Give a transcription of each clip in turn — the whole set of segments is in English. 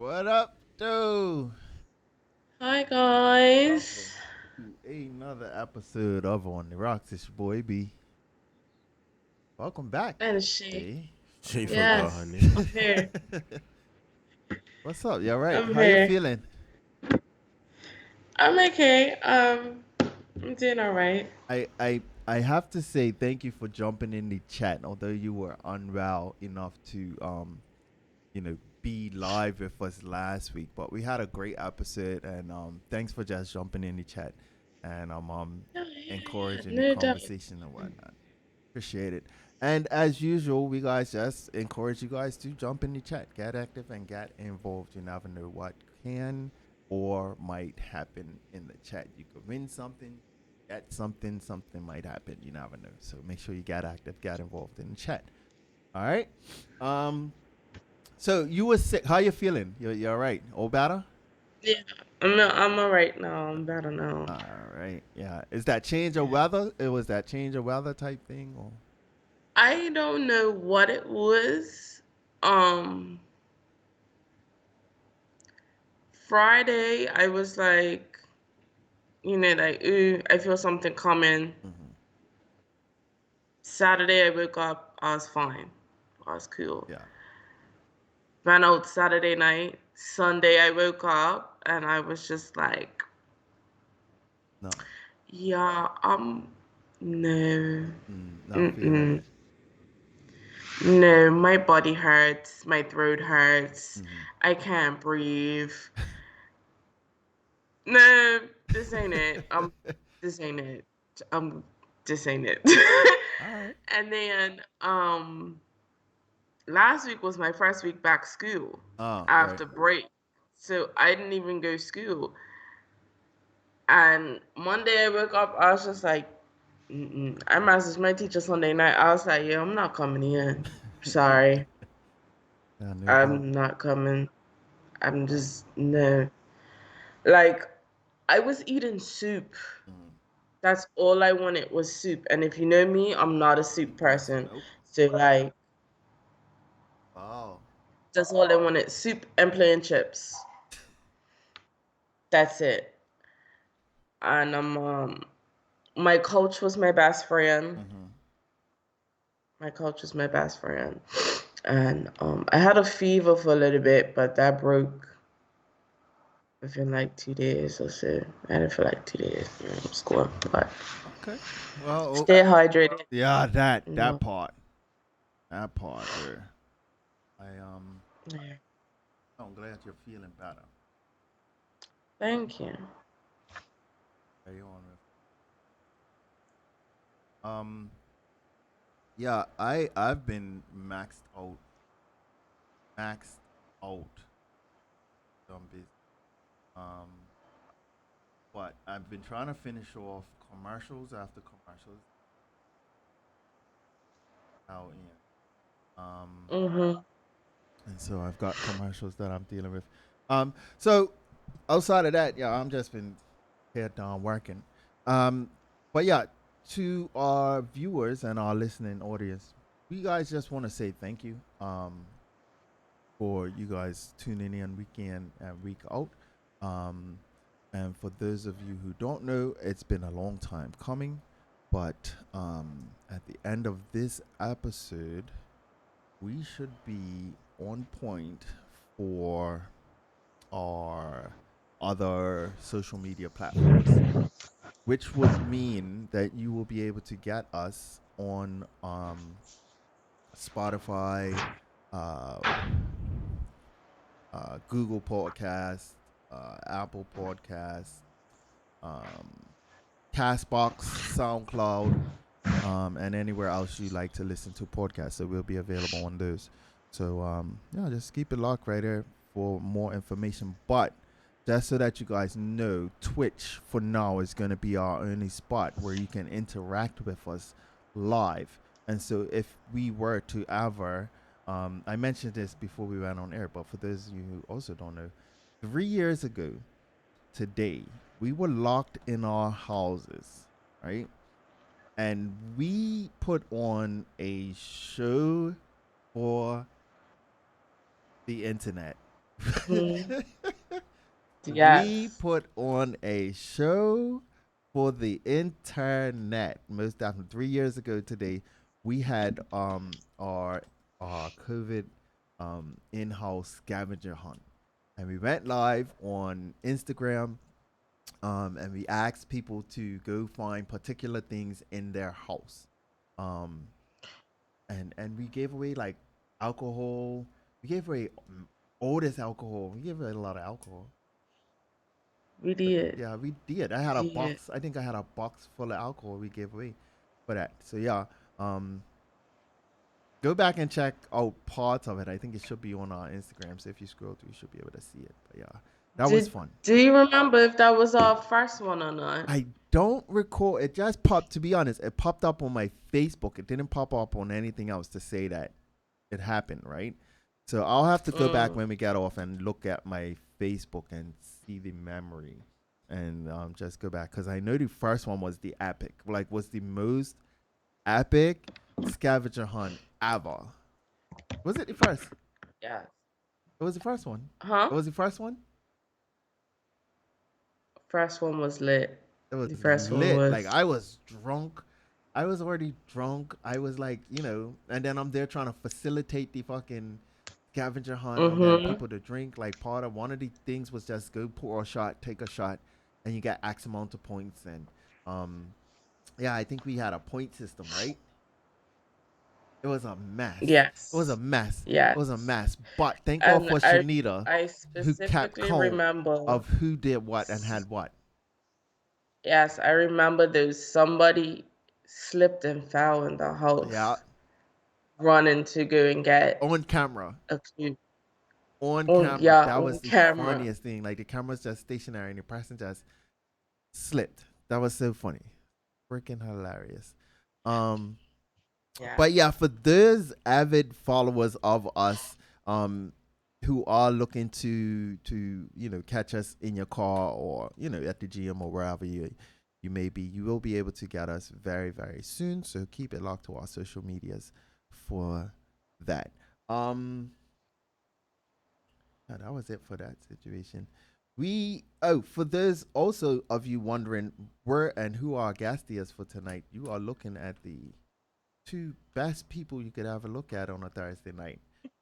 What up, dude? Hi Welcome guys. to another episode of On the Rocks. It's your boy B. Welcome back. And she. Hey. She forgot her Yes, name. I'm here. What's up? You all right? I'm How you here. feeling? I'm okay. I'm doing alright. I have to say thank you for jumping in the chat. Although you were unwell enough to be live with us last week, but we had a great episode, and thanks for just jumping in the chat and Yeah, yeah, encouraging the no doubt. conversation and whatnot. Appreciate it. And as usual, we guys just encourage you guys to jump in the chat, get active, and get involved. You never know what can or might happen in the chat. You could win something, get something, something might happen. You never know. So make sure you get active, get involved in the chat. All right. Um. So you were sick. How you feeling? You're all right. All better? Yeah, I'm alright now. I'm better now. All right. Yeah. Is that change of weather? It was that change of weather type thing, or I don't know what it was. Um, Friday I was like, like, ooh, I feel something coming. mm-hmm. Saturday I woke up, I was fine. I was cool. Yeah. Ran out Saturday night. Sunday, I woke up and I was just like, No. yeah, no, Not feeling mm-mm. it. No, my body hurts, my throat hurts, Mm-hmm. I can't breathe. No, this ain't it. This ain't it. Um, this ain't it. All right. And then, last week was my first week back school Oh, right. after break. So I didn't even go school. And Monday I woke up, I was just like, mm-mm. I messaged my teacher Sunday night. I was like, yeah, I'm not coming in. Sorry, Yeah, no doubt. I'm not coming. I'm just, no. Like, I was eating soup. Mm. That's all I wanted was soup. And if you know me, I'm not a soup Person, person. nope. So, like, Oh. that's all I wanted, soup and plain chips. That's it. And my coach was my best friend. Mm-hmm. My coach was my best friend. And I had a fever for a little bit, but that broke within like 2 days or so. I had it for like 2 days. School, but Okay. Well, stay hydrated. yeah, that You that know. part, that part there. I Yeah. I'm glad you're feeling better. Thank you. Carry on with. Um. Yeah, I've been maxed out. So I'm busy. Um. But I've been trying to finish off commercials after commercials. Out in. Mhm. And so I've got commercials that I'm dealing with. So outside of that, yeah, I'm just been head down working. Um, but yeah, to our viewers and our listening audience, we guys just want to say thank you. For you guys tuning in week in and week out. Um, and for those of you who don't know, it's been a long time coming. But at the end of this episode, we should be on point for our other social media platforms, which would mean that you will be able to get us on Spotify, uh, Google Podcasts, Apple Podcasts, um, Castbox, SoundCloud, and anywhere else you like to listen to podcasts. So we'll be available on those. So yeah, just keep it locked right there for more information. But just so that you guys know, Twitch for now is going to be our only spot where you can interact with us live. And so if we were to ever, I mentioned this before we went on air, but for those of you who also don't know, 3 years ago today, we were locked in our houses, right? And we put on a show for the internet. Mhm. We Yes. put on a show for the internet. Most definitely. 3 years ago today, we had our COVID in-house scavenger hunt, and we went live on Instagram. And we asked people to go find particular things in their house. Um, and we gave away like alcohol. We gave away all this alcohol. We gave away a lot of alcohol. We did. Yeah, we did. I We had a did. box. I think I had a box full of alcohol we gave away for that. So yeah, um, go back and check out parts of it. I think it should be on our Instagram. So if you scroll through, you should be able to see it. But yeah, that was Did fun. Do you remember if that was our first one or not? I don't recall. It just popped. To be honest, it popped up on my Facebook. It didn't pop up on anything else to say that it happened. Right. So I'll have to go back Mm. when we get off and look at my Facebook and see the memory, and just go back because I know the first one was the epic. Like, was the most epic scavenger hunt ever. Was it the first? Yeah. It was the first one. It Huh? was the first one. First one was lit. It was The first one lit. Like was. I was drunk. I was already drunk. I was like, and then I'm there trying to facilitate the fucking scavenger hunt and get Mm-hmm. people to drink. Like part of one of the things was just go pour a shot, take a shot, and you get X amount of points. And um, yeah, I think we had a point system, right? It was a mess. It was a Yes. mess. It was a Yes. mess. But thank God And for Shanita, I who kept specifically count remember. of who did what and had what. Yes, I remember there was somebody slipped and fell in the Yeah, house, running to go and get on camera. a cube. On camera. That was On the camera. funniest thing. Like the camera's just stationary and the person just slipped. That was so funny. Freaking hilarious. Um, Yeah. but yeah, for those avid followers of us, who are looking to catch us in your car or at the gym or wherever you may be, you will be able to get us very very soon. So keep it locked to our social medias for that. Um, that was it for that situation. For those also of you wondering where and who our guest is for tonight, you are looking at the two best people you could have a look at on a Thursday night.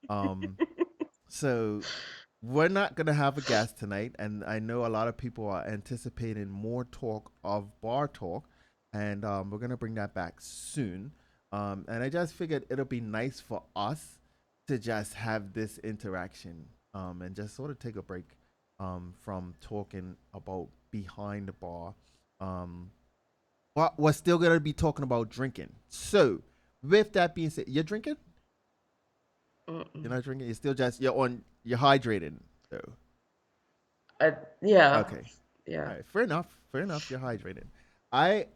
Um, so we're not gonna have a guest tonight, and I know a lot of people are anticipating more talk of bar talk, and we're gonna bring that back soon. And I just figured it'll be nice for us to just have this interaction, and just sort of take a break, from talking about behind the bar. Um, but we're still gonna be talking about drinking. So, with that being said, you're drinking? You're Mm-mm. not drinking. You're still just You're hydrated though. Uh, yeah. Okay. All Yeah. right. Fair enough. Fair enough. You're hydrated. I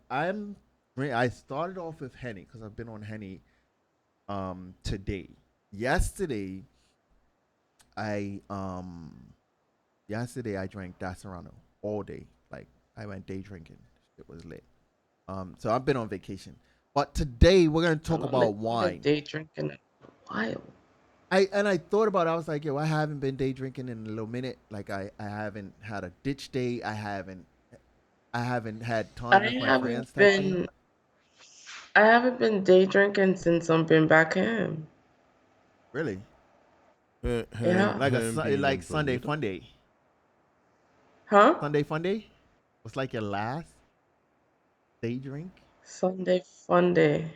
started off with Henny because I've been on Henny today. Yesterday I yesterday I drank Dacerano all day. Like I went day drinking. It was lit. So I've been on vacation. But today we're gonna I talk haven't about been wine. day drinking in a while. I thought about it. I was like, yo, I haven't been day drinking in a little minute. Like I haven't had a ditch day. I haven't had time I with my haven't friends type thing. been I haven't been day drinking since I've been back home. Really? Yeah. Like Him being in like Sunday Bermuda. fun day. Huh? Sunday fun day was like your last day drink. Sunday fun day.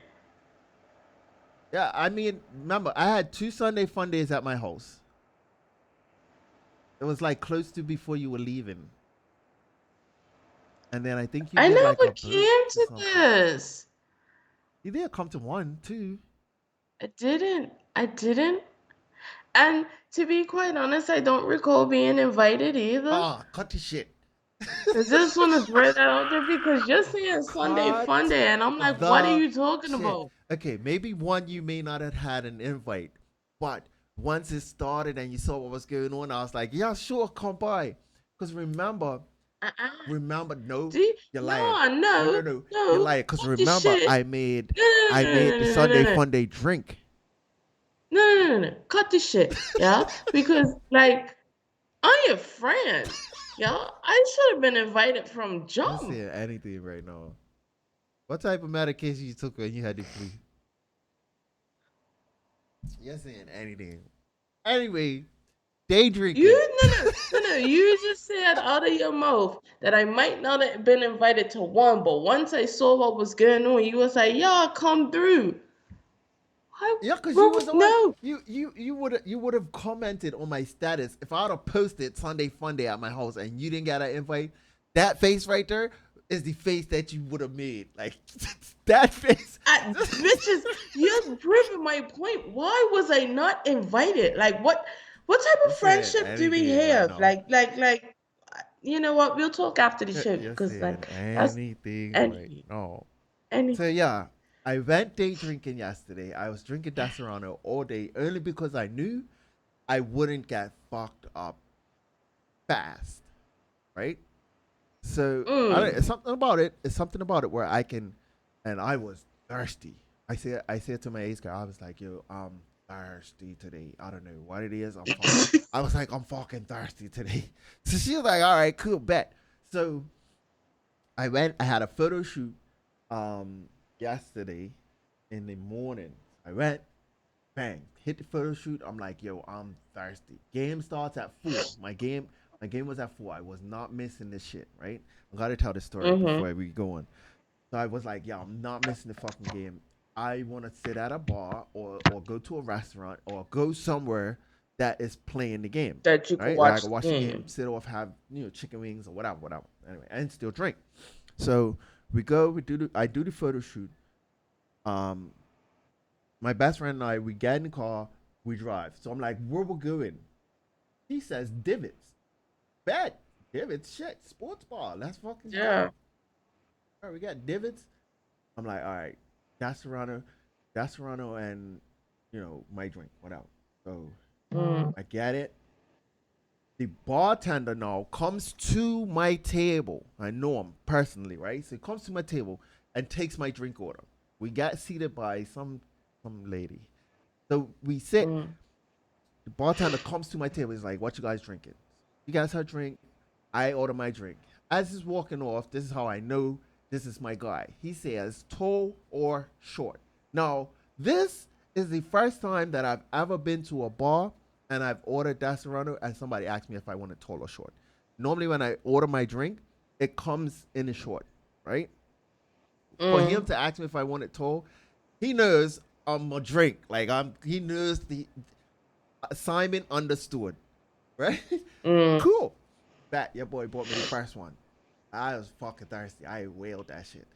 Yeah, I mean, remember I had two Sunday fun days at my house. It was like close to before you were leaving, and then I think you I did like never a boat came or to something. this. You did come to one too. I didn't. I didn't. And to be quite honest, I don't recall being invited either. Cut the shit. I just want to throw that out there because you're saying Sunday fun Cut day, and I'm like, what are the you talking shit. about? Okay, maybe one you may not have had an invite, but once it started and you saw what was going on, I was like, yeah, sure, come by. Because Uh-uh. no, See? you're lying. No, No, no, no, no, you're no. lying. Because Cut this remember, shit. No, I no, no, made no, the no, no, Sunday no, no. Fun Day drink. No, no, no, no, no. Cut this shit. Yeah? Because, like, I a friend? Y'all, I should have been invited from You're jump. saying anything right now. What type of medication you took when you had the flu? You're saying anything. Anyway, day drinking. No. You just said out of your mouth that I might not have been invited to one, but once I saw what was going on, you was like, "Y'all come through." Yeah, cause you was the one. No. You would have commented on my status if I'd have posted Sunday Fun Day at my house and you didn't get an invite. That face right there is the face that you would have made. Like that face. Bitches, you're proving my point. Why was I not invited? Like, what type You're of saying friendship do we anything right have? now. You know what? We'll talk after the show You're because, saying that's anything right any, now. any. So yeah, I went day drinking yesterday. I was drinking Desperado all day only because I knew I wouldn't get fucked up fast, right? So I don't, Mm. it's something about it. It's something about it where I can, and I was thirsty. I said to my ace girl, I was like, yo, I'm thirsty today. I don't know what it is. I was like, I'm fucking thirsty today. So she was like, all right, cool, bet. So I went. I had a photo shoot, yesterday, in the morning. I went, bang, hit the photo shoot. I'm like, yo, I'm thirsty. Game starts at 4. My game was at 4. I was not missing this shit, right? I gotta tell the story Mm-hmm. before we go on. So I was like, yeah, I'm not missing the fucking game. I wanna sit at a bar or go to a restaurant or go somewhere that is playing the game. That you could Right? Where I watch can the watch the game, game. sit off, have chicken wings or whatever, whatever. Anyway, and still drink. So we go, I do the photo shoot. Um, my best friend and I, we get in the car, we drive. So I'm like, where we going? He says divots. Bet. Divots, shit. Sports bar. Let's fucking go. Yeah. All right, we got divots. I'm like, all right, that's Toronto and my drink, whatever. So Mm. I get it. The bartender now comes to my table. I know him personally, right? So he comes to my table and takes my drink order. We got seated by some lady. So we sit. Mm. The bartender comes to my table. He's like, "What you guys drinking?" You guys have drink. I order my drink. As he's walking off, this is how I know this is my guy. He says, "Tall or short." Now, this is the first time that I've ever been to a bar and I've ordered Desperado and somebody asked me if I wanted tall or short. Normally, when I order my drink, it comes in a short, right? For him Mm. to ask me if I wanted tall, he knows I'm a drink. He knows the Simon understood, right? Mm. Cool. Bet your boy bought me the first one. I was fucking thirsty. I wailed that shit.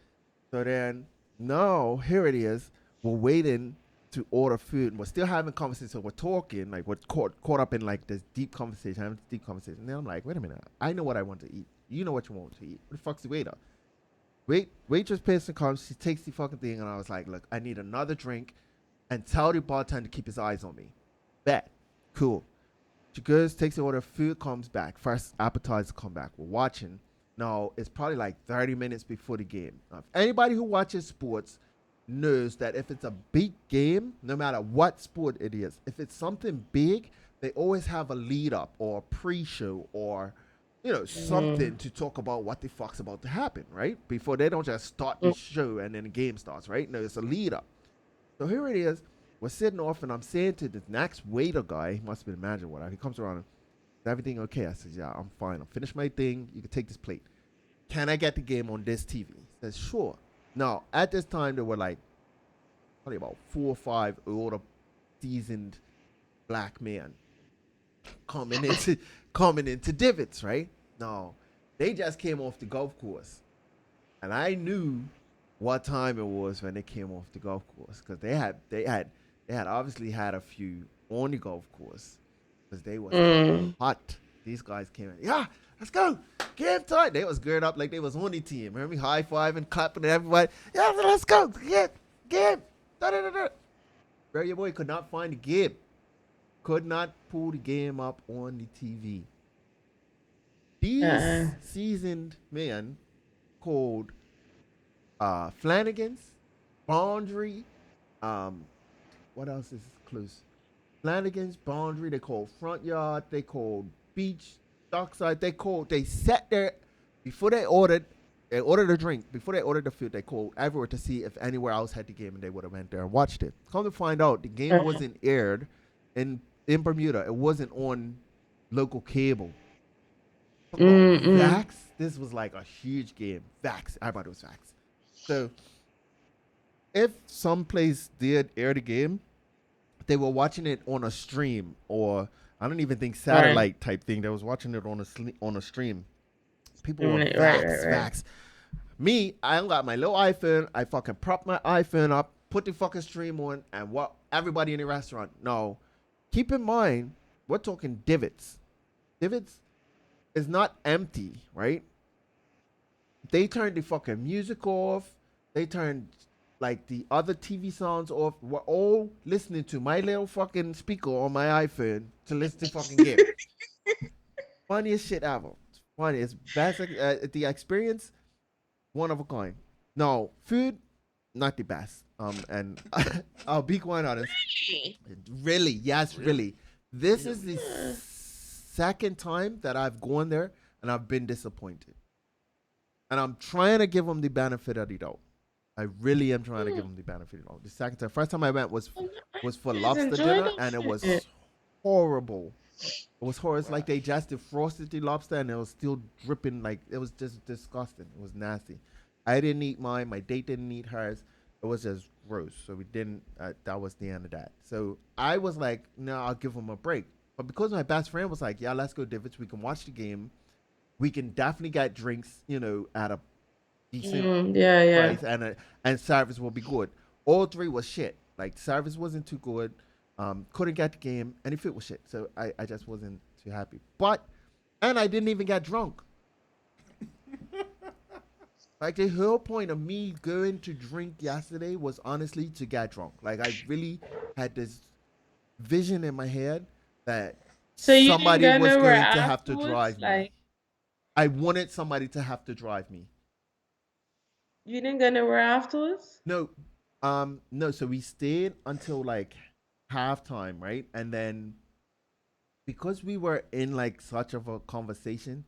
So then, no, here it is. We're waiting to order food, and we're still having conversation. So we're talking, like we're caught up in like this deep conversation, having this deep conversation. And then I'm like, wait a minute, I know what I want to eat. You know what you want to eat. What the fuck's the waiter? Waitress person comes. She takes the fucking thing, and I was like, look, I need another drink, and tell the bartender to keep his eyes on me. Bet, cool. She goes, takes the order, food comes back. First appetizer come back. We're watching. Now, it's probably like 30 minutes before the game. Now, if anybody who watches sports knows that if it's a big game, no matter what sport it is, if it's something big, they always have a lead up or a pre-show or Mm. something to talk about what the fuck's about to happen, right? Before they don't just start the Mm. show and then the game starts, right? No, it's a lead up. So here it is. We're sitting off, and I'm saying to the next waiter guy, he must have been a manager, whatever. He comes around and, is everything okay? I said, yeah, I'm fine. I'm finished my thing. You can take this plate. Can I get the game on this TV? He says, sure. Now, at this time, there were like probably about 4 or 5 older, seasoned black men coming into coming into divots, right? Now, they just came off the golf course, and I knew what time it was when they came off the golf course because they had obviously had a few on the golf course because they was Mm. hot. These guys came in, yeah, let's go, game time. They was geared up like they was on the team. Remember me high fiving, clapping at everybody. Yeah, let's go, game. Da, da, da, da. Bro, your boy could not find the game. Could not pull the game up on the TV. These Uh-uh. seasoned men called Flanagan's, Boundary, um, what else is close? Flanagan's, Boundary, they call Front Yard, they call Beach. dark side. They sat there before they ordered a drink. Before they ordered the food, they called everywhere to see if anywhere else had the game, and they would have went there and watched it. Come to find out, the game Uh-huh. wasn't aired in Bermuda. It wasn't on local cable. Talk about Mm-mm. Vax. This was like a huge game. Vax. Everybody was Vax. So if some place did air the game, they were watching it on a stream, or I don't even think Right. satellite type thing. They was watching it on a stream. People were Right, right, Vax, right. Vax. Me, I got my little iPhone. I fucking prop my iPhone up, put the fucking stream on, and what everybody in the restaurant. No, keep in mind, we're talking divots. Divots is not empty, right? They turned the fucking music off. They turned like the other TV sounds off. We're all listening to my little fucking speaker on my iPhone to listen to fucking game. Funniest shit ever. It's funny. It's best. The experience, one of a kind. No, food, not the best. And I'll be quite honest. Really, yes, really. This is the second time that I've gone there and I've been disappointed. And I'm trying to give them the benefit of the doubt. I really am trying to give them the benefit of the doubt. The second time, first time I went was for I just lobster enjoy dinner, that and it shit. was horrible. It was horrible. It's Right. like they just defrosted the lobster and it was still dripping. Like it was just disgusting. It was nasty. I didn't eat mine. My date didn't eat hers. It was just gross. So we didn't. That was the end of that. So I was like, no, I'll give them a break. But because my best friend was like, yeah, let's go Divots. We can watch the game. We can definitely get drinks, at a decent Yeah, yeah. price, and service will be good. All three was shit. Like service wasn't too good. Couldn't get the game, and the food was shit. So I just wasn't too happy. But and I didn't even get drunk. Like the whole point of me going to drink yesterday was honestly to get drunk. Like I really had this vision in my head that So you didn't somebody go was nowhere going to have to afterwards? drive me. Like I wanted somebody to have to drive me. you didn't go nowhere afterwards? No, no. So we stayed until like halftime, right? And then because we were in like such of a conversation,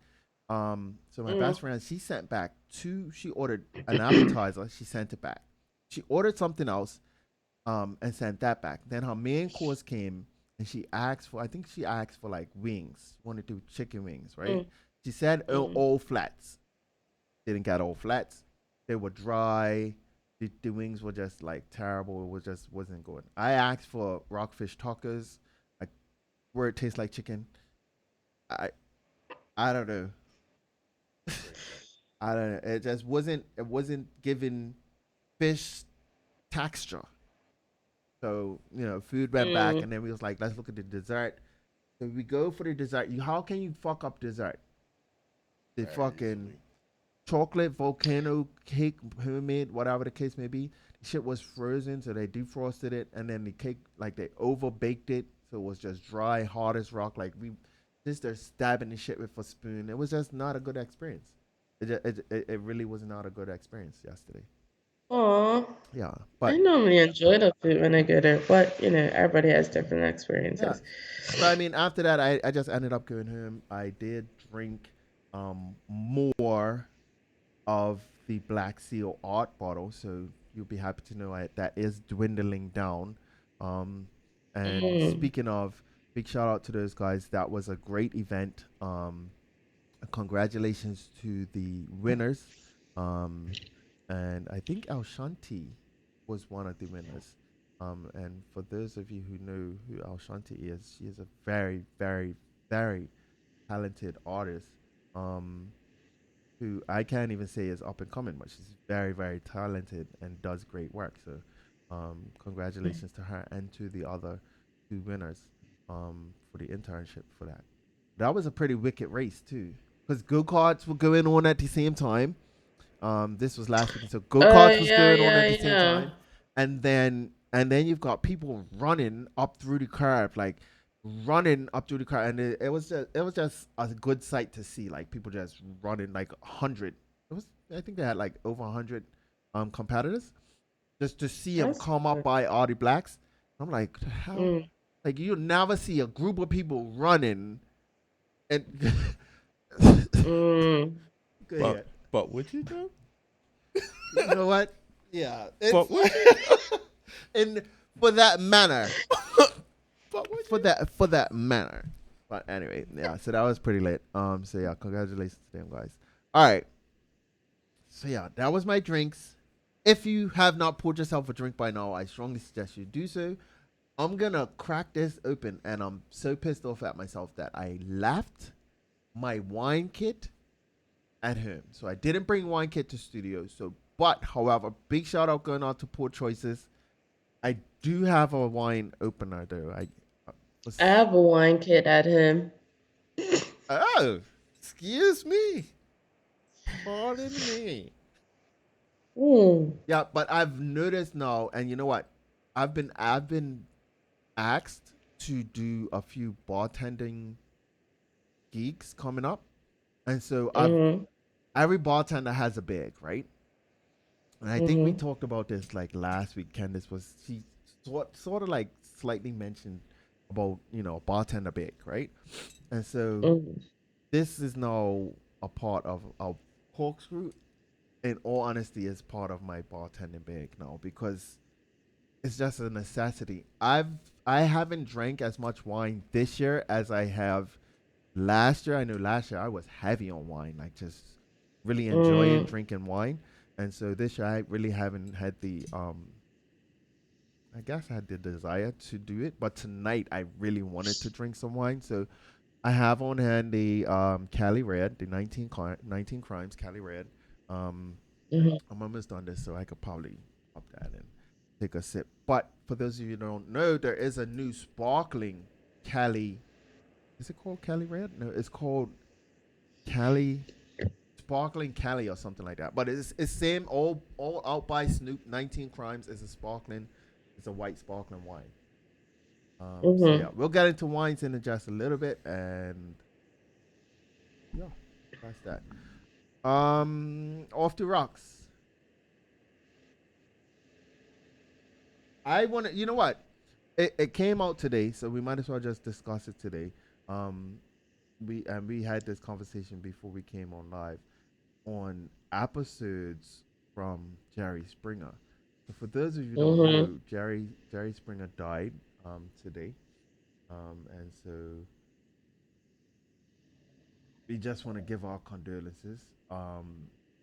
so my Mm. best friend, she sent back two. She ordered an appetizer. She sent it back. She ordered something else, and sent that back. Then her main course came, and she asked for. I think she asked for like wings. She wanted to do chicken wings, right? Mm. She said Mm. all flats. Didn't get all flats. They were dry. The wings were just like terrible. It was just wasn't good. I asked for rockfish tacos, like where it tastes like chicken. I I don't know. I don't know. It just wasn't. It wasn't giving fish texture. So food went back, Mm. and then we was like, let's look at the dessert. So we go for the dessert. How can you fuck up dessert? The Very fucking easily. chocolate volcano cake, homemade, whatever the case may be. The shit was frozen, so they defrosted it, and then the cake, like they over baked it, so it was just dry, hard as rock. Like we just they're stabbing the shit with a spoon. It was just not a good experience. It really was not a good experience yesterday. Aw. Yeah, I but normally enjoy the food when I go there, but everybody has different yeah. experiences. So I mean, after that, I just ended up going home. I did drink more of the Black Seal art bottle. So you'll be happy to know that is dwindling down. Um, and Mm. speaking of, big shout out to those guys. That was a great event. Congratulations to the winners. Um, and I think Al Shanti was one of the winners. And for those of you who know who Al Shanti is, she is a very, very, very talented artist. Um, who I can't even say is up and coming, but she's very, very talented and does great work. So, congratulations to her and to the other two winners for the internship for that. That was a pretty wicked race too, because go karts were going on at the same time. This was last week, so go karts was Yeah, going on yeah, at the same yeah. time, and then you've got people running up through the curve, like running up through the curve, and it was just a good sight to see, like people just running like 100. It was I think they had like over 100 competitors just to see them That's come up good. by all the blacks. I'm like, how? Mm. Like you never see a group of people running and Mm. Go But ahead. would you though? You know what? Yeah, But it's would you? in for that manner. But would For you? that manner. But anyway, yeah. So that was pretty lit. So yeah, congratulations to them guys. All right. So yeah, that was my drinks. If you have not poured yourself a drink by now, I strongly suggest you do so. I'm gonna crack this open, and I'm so pissed off at myself that I left my wine kit at home. So I didn't bring wine kit to studio. So, but however, big shout out going out to Poor Choices. I do have a wine opener though. I I was have a wine kit at him. oh, excuse me, pardon me. Mm. Yeah, but I've noticed now, and you know what? I've been asked to do a few bartending gigs coming up, and so I've Mhm. every bartender has a bag, right? And I think we Mhm. talked about this like last week. Candice was she sort of like slightly mentioned about bartender bag, right? And so Mhm. this is now a part of a corkscrew. In all honesty, is part of my bartending bag now because it's just a necessity. I haven't drank as much wine this year as I have last year. I know last year I was heavy on wine, like just really enjoying Mm. drinking wine. And so this year I really haven't had the I guess I had the desire to do it, but tonight I really wanted to drink some wine. So I have on hand the Cali Red, the 19 Crimes Cali Red. Um Mhm. I'm almost done this, so I could probably pop that and take a sip. But for those of you who don't know, there is a new sparkling Cali. Is it called Cali Red? No, it's called Cali Sparkling Cali or something like that. But it's same all out by Snoop. 19 Crimes is a sparkling. It's a white sparkling wine. So yeah, Mhm. we'll get into wines in just a little bit, and yeah, that's that. Off the rocks. I want to. You know what? It came out today, so we might as well just discuss it today. Um, we had this conversation before we came on live on episodes from Jerry Springer. So for those of you who don't Mhm. know, Jerry Springer died today, and so we just want to give our condolences.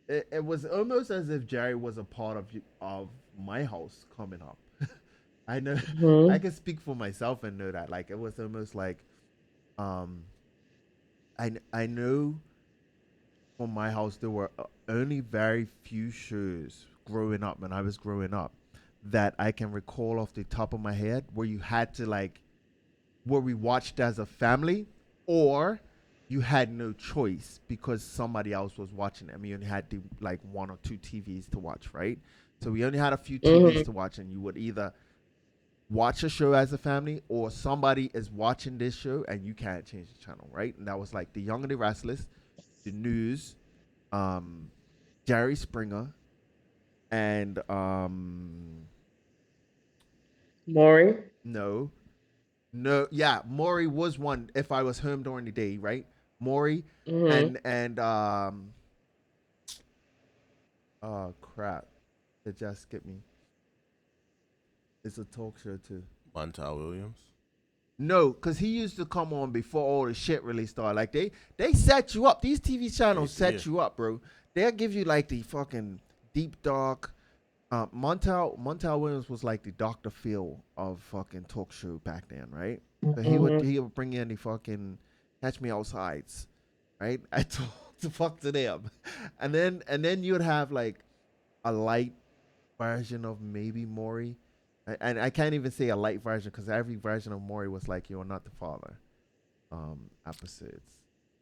It was almost as if Jerry was a part of my house coming up. I know I Mhm. can speak for myself and know that. Like it was almost like um, I know from my house there were only very few shows growing up when I was growing up that I can recall off the top of my head where you had to like where we watched as a family or you had no choice because somebody else was watching it. I mean, you only had like one or two TVs to watch, right? So we only had a few TVs Mhm. to watch, and you would either watch a show as a family or somebody is watching this show and you can't change the channel, right? And that was like The Young and the Restless, The News, um, Jerry Springer, and Maury. no, no, yeah, Maury was one. If I was home during the day, right? Maury Mhm. and oh crap, it just skipped me. It's a talk show too. Montel Williams. No, because he used to come on before all the shit really started. Like they set you up. These TV channels Yeah. set you up, bro. They'll give you like the fucking deep dark. Montel Williams was like the Dr. Phil of fucking talk show back then, right? So Mhm. he would bring in the fucking Catch Me Outsides, right? I talk to fuck to them, and then you'd have like a light version of maybe Maury, and I can't even say a light version because every version of Maury was like "You're not the father" episodes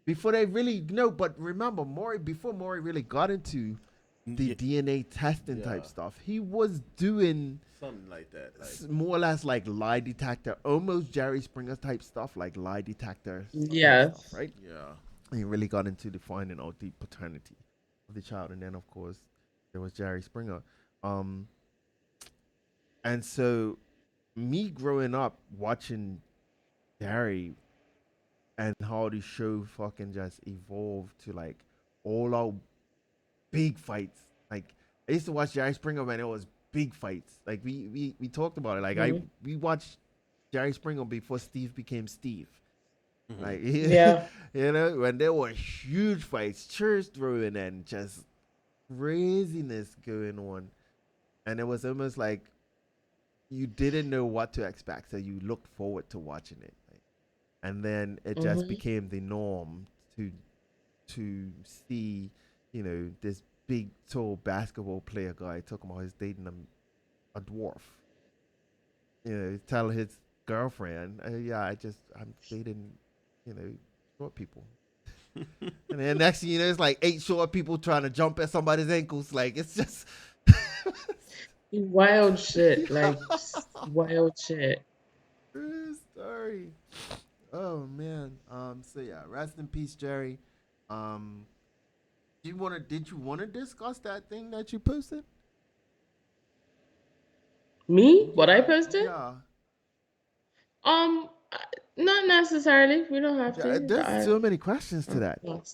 before they really but remember Maury before Maury really got into the Yeah. DNA testing type Yeah. stuff. He was doing Something like that. Like more or less like lie detector, almost Jerry Springer type stuff, like lie detector type stuff, Yes. right? yeah. And he really got into the finding out the paternity of the child, and then of course there was Jerry Springer. Um, and so me growing up watching Jerry, and how the show fucking just evolved to like all out big fights. Like I used to watch Jerry Springer when it was big fights. Like we talked about it. Like Mhm. we watched Jerry Springer before Steve became Steve. Mhm. Like Yeah. you know, when there were huge fights, church throwing and just craziness going on. And it was almost like you didn't know what to expect, so you looked forward to watching it. Like, and then it just Mhm. became the norm to to see, you know, this big tall basketball player guy talking about he's dating a dwarf. You know, tell his girlfriend, yeah, I'm dating, you know, short people. And then next thing you know, it's like 8 short people trying to jump at somebody's ankles. Like it's just Wild shit. yeah. Like wild shit. True story. Oh man. So yeah, rest in peace, Jerry. Um did you wanna discuss that thing that you posted? Me? What I Yeah, posted? yeah. Um, uh, Not necessarily. We don't have Yeah, to. there's so many questions to that. Yes.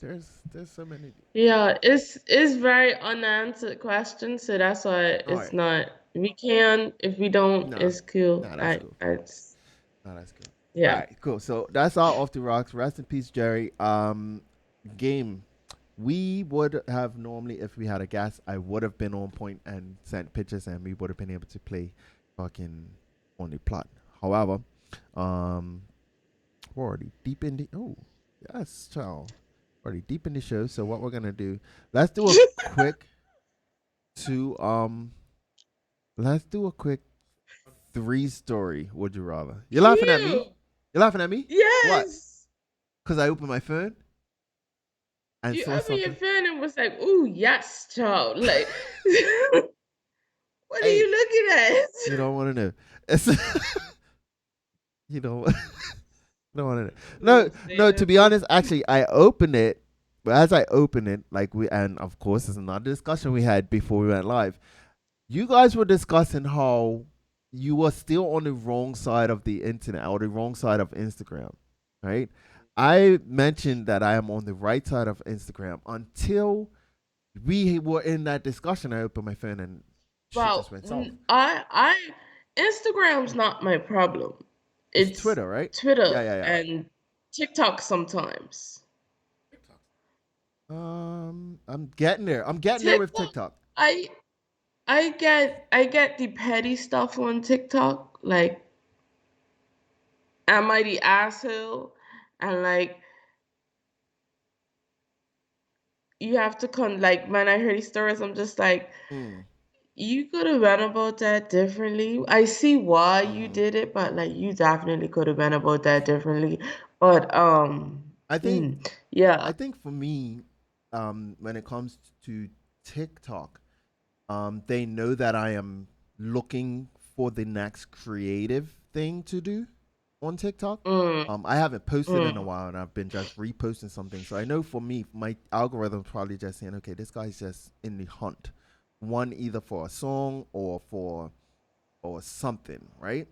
There's so many. Yeah, it's very unanswered question, so that's why All it's right. not. We can if we don't, Nah. it's cool. Nah, that's cool. It's Nah, that's cool. All yeah. right, cool. So that's all off the rocks. Rest in peace, Jerry. Game. We would have normally, if we had a guest, I would have been on point and sent pictures, and we would have been able to play fucking on the plot. However, um, we're already deep in the yes, child. Already deep in the show. So what we're gonna do? Let's do a quick two. Let's do a quick three story. Would you rather? You're laughing at me. Cute. You're laughing at me. What? Yes. Because I opened my phone and You saw opened your something. phone and was like, "Ooh, yes, child." Like, what are Hey, you looking at? you don't want to know. It's you don't. don't want to know. No, Ooh, say no. no To be more. honest, actually, I opened it. But as I opened it, like and of course, it's another discussion we had before we went live. You guys were discussing how you were still on the wrong side of the internet or the wrong side of Instagram, right? I mentioned that I am on the right side of Instagram until we were in that discussion. I opened my phone and shit just Well, went south. Instagram's not my problem. It's It's Twitter, right? Yeah, Twitter yeah, yeah. and TikTok sometimes. I'm getting there. I'm getting there with TikTok, TikTok. I I get the petty stuff on TikTok. Like, am I the asshole? And like, you have to like when I hear these stories, I'm just like, Mm. you could have went about that differently. I see why you Mhm. did it, but like you definitely could have went about that differently. But I think yeah. I think for me, when it comes to TikTok, they know that I am looking for the next creative thing to do on TikTok. Mm, I haven't posted in a mm, while, and I've been just reposting something. So I know for me, my algorithm's probably just saying, okay, this guy's just in the hunt, one either for a song or for or something, right?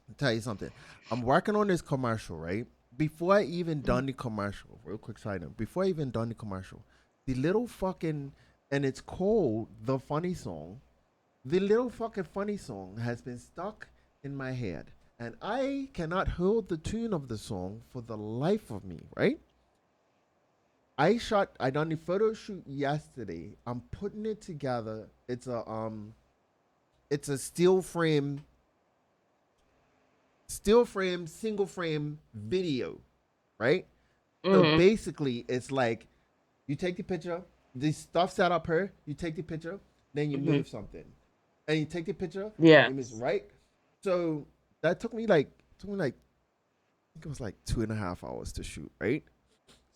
I'll tell you something. I'm working on this commercial, right? Before I even mm, done the commercial, real quick side note, before I even done the commercial, the little fucking and it's called the funny song. The little fucking funny song has been stuck in my head. And I cannot hold the tune of the song for the life of me, right? I done the photo shoot yesterday. I'm putting it together. It's a steel frame, single frame video, right? So mm, basically, it's like you take the picture, the stuff set up here, you take the picture, then you mm-hmm. move something, and you take the picture, you move Yes. right. So that took me like I think it was like 2.5 hours to shoot, right?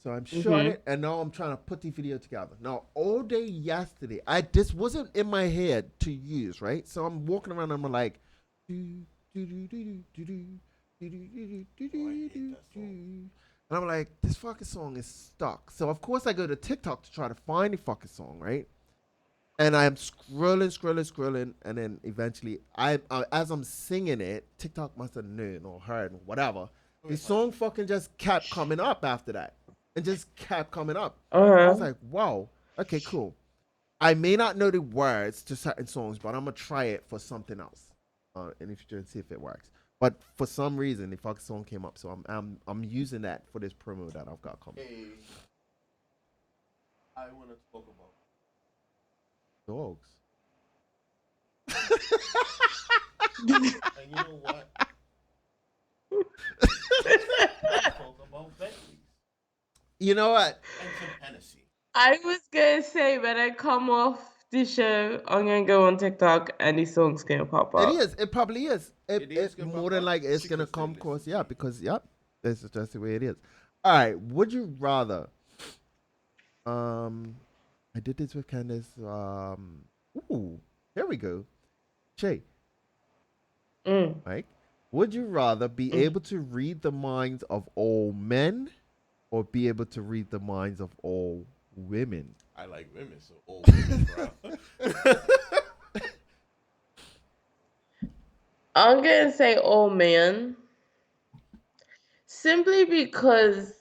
So I'm shot Mm-hmm. it, and now I'm trying to put the video together. Now all day yesterday, I this wasn't in my head to use, right? So I'm walking around, and I'm like, do do do do do do do do do do Oh, I do hate do that do, song. and I'm like, this fucking song is stuck. So of course I go to TikTok to try to find the fucking song, right? And I'm scrolling, and then eventually, as I'm singing it, TikTok must have known or heard or whatever. The song fucking just kept coming up after that. It just kept coming up. I Uh-huh. was like, wow, okay, cool. I may not know the words to certain songs, but I'm gonna try it for something else, in the future and see if it works. But for some reason, the fucking song came up, so I'm using that for this promo that I've got coming. Hey, I want to talk about Dogs. and you know what? Let's talk about Bentleys You know what? and some Hennessy. I was gonna say when I come off the show, I'm gonna go on TikTok and these songs gonna pop up. It is. It probably is. It is It gonna more pop than up like it's gonna because they come listen across. to Yeah, it. because yep, this is just the way it is. All right. Would you rather? I did this with Candace. Ooh, here we go. Shay, Mm. Mike, would you rather be able to read the minds of all men, or be able to read the minds of all women? I like women, so all women, bro. I'm gonna say oh man. Simply because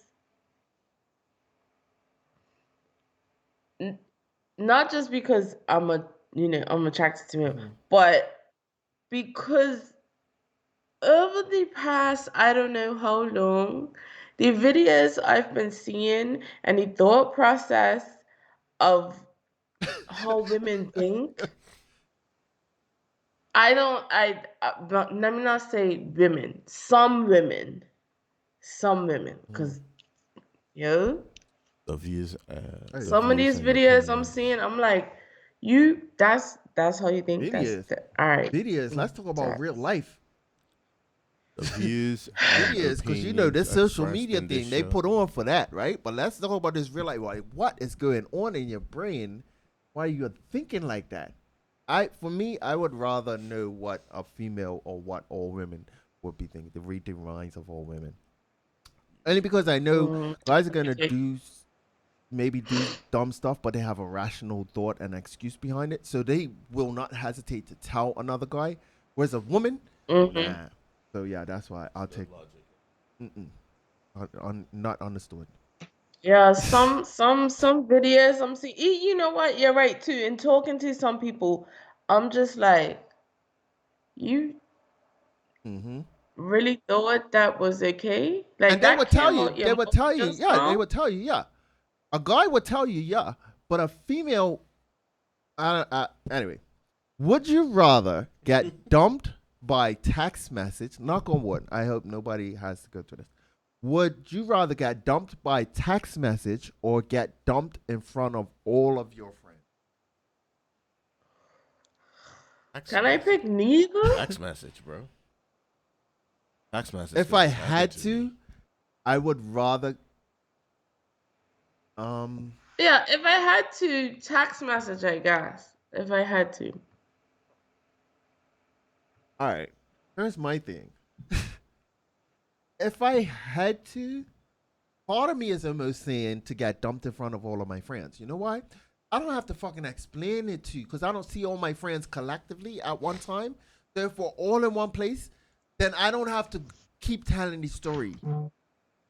not just because I'm attracted to him, but because over the past I don't know how long, the videos I've been seeing and the thought process of how women think, but let me not say women, some women, because yo, The views. some of these videos I'm seeing, I'm like, that's how you think. Videos. All right. Videos. Let's talk about real life. The views. Videos, because you know this social media thing they put on for that, right? But let's talk about this real life. Like, what is going on in your brain? Why you're thinking like that? For me, I would rather know what a female or what all women would be thinking. To read the minds of all women, only because I know guys are gonna maybe do dumb stuff, but they have a rational thought and excuse behind it, so they will not hesitate to tell another guy. Whereas a woman, nah. So yeah, that's why I'll take. Not understood. Yeah, some videos I'm seeing. You know what? You're right too. In talking to some people, I'm just like, you really thought that was okay? Like And they that would tell came you. out your They would mouth tell you. just Yeah, they now? would tell you. Yeah, a guy would tell you. Yeah, but a female. Anyway, would you rather get dumped by text message? Knock on wood. I hope nobody has to go through this. Would you rather get dumped by text message or get dumped in front of all of your friends? Can I pick neither? Text message, bro. Text message. If I had to, I would rather. Yeah, if I had to text message, I guess. If I had to. All right. Here's my thing. If I had to, part of me is almost saying to get dumped in front of all of my friends. You know why? I don't have to fucking explain it to you because I don't see all my friends collectively at one time. Therefore, all in one place, then I don't have to keep telling the story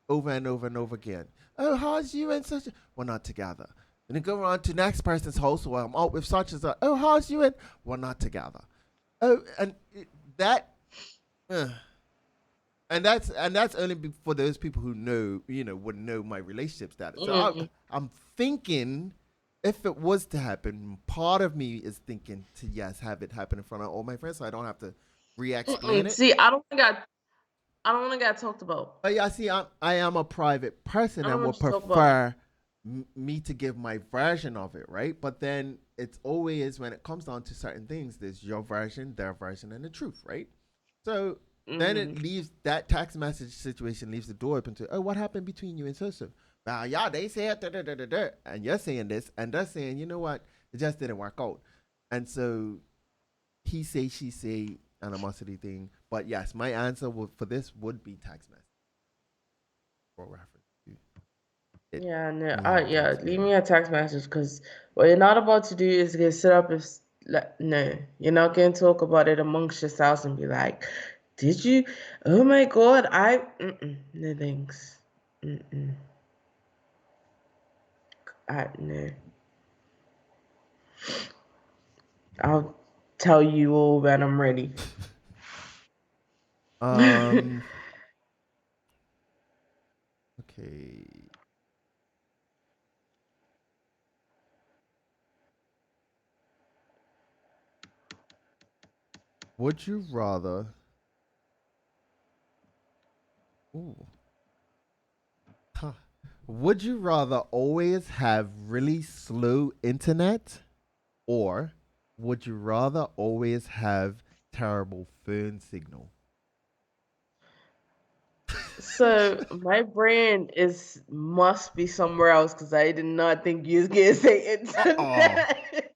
over and over and over again. Oh, how's you and such? We're not together. And then go around to next person's house where I'm out with such and such. Oh, how's you and we're not together. Oh, and that. And that's only for those people who know, would know my relationship status. So I'm thinking, if it was to happen, part of me is thinking to have it happen in front of all my friends, so I don't have to re-explain it. See, I don't want to get talked about. But yeah, see, I am a private person and would prefer me to give my version of it, right? But then it's always, when it comes down to certain things, there's your version, their version, and the truth, right? So then it leaves that text message situation leaves the door open to, oh, what happened between you and so? Well, yeah, they said da da da da da, and you're saying this, and they're saying, you know what, it just didn't work out, and so he say, she say, animosity thing. But yes, my answer for this would be text message for reference. Leave me a text message because what you're not about to do is get set up as no, you're not going to talk about it amongst yourselves and be like, Did you? Oh my God! No thanks. Mm-mm. No. I'll tell you all when I'm ready. Um. Okay. Would you rather? Ooh. Huh. Would you rather always have really slow internet, or would you rather always have terrible phone signal? So my brain must be somewhere else because I did not think you was gonna say Oh. internet.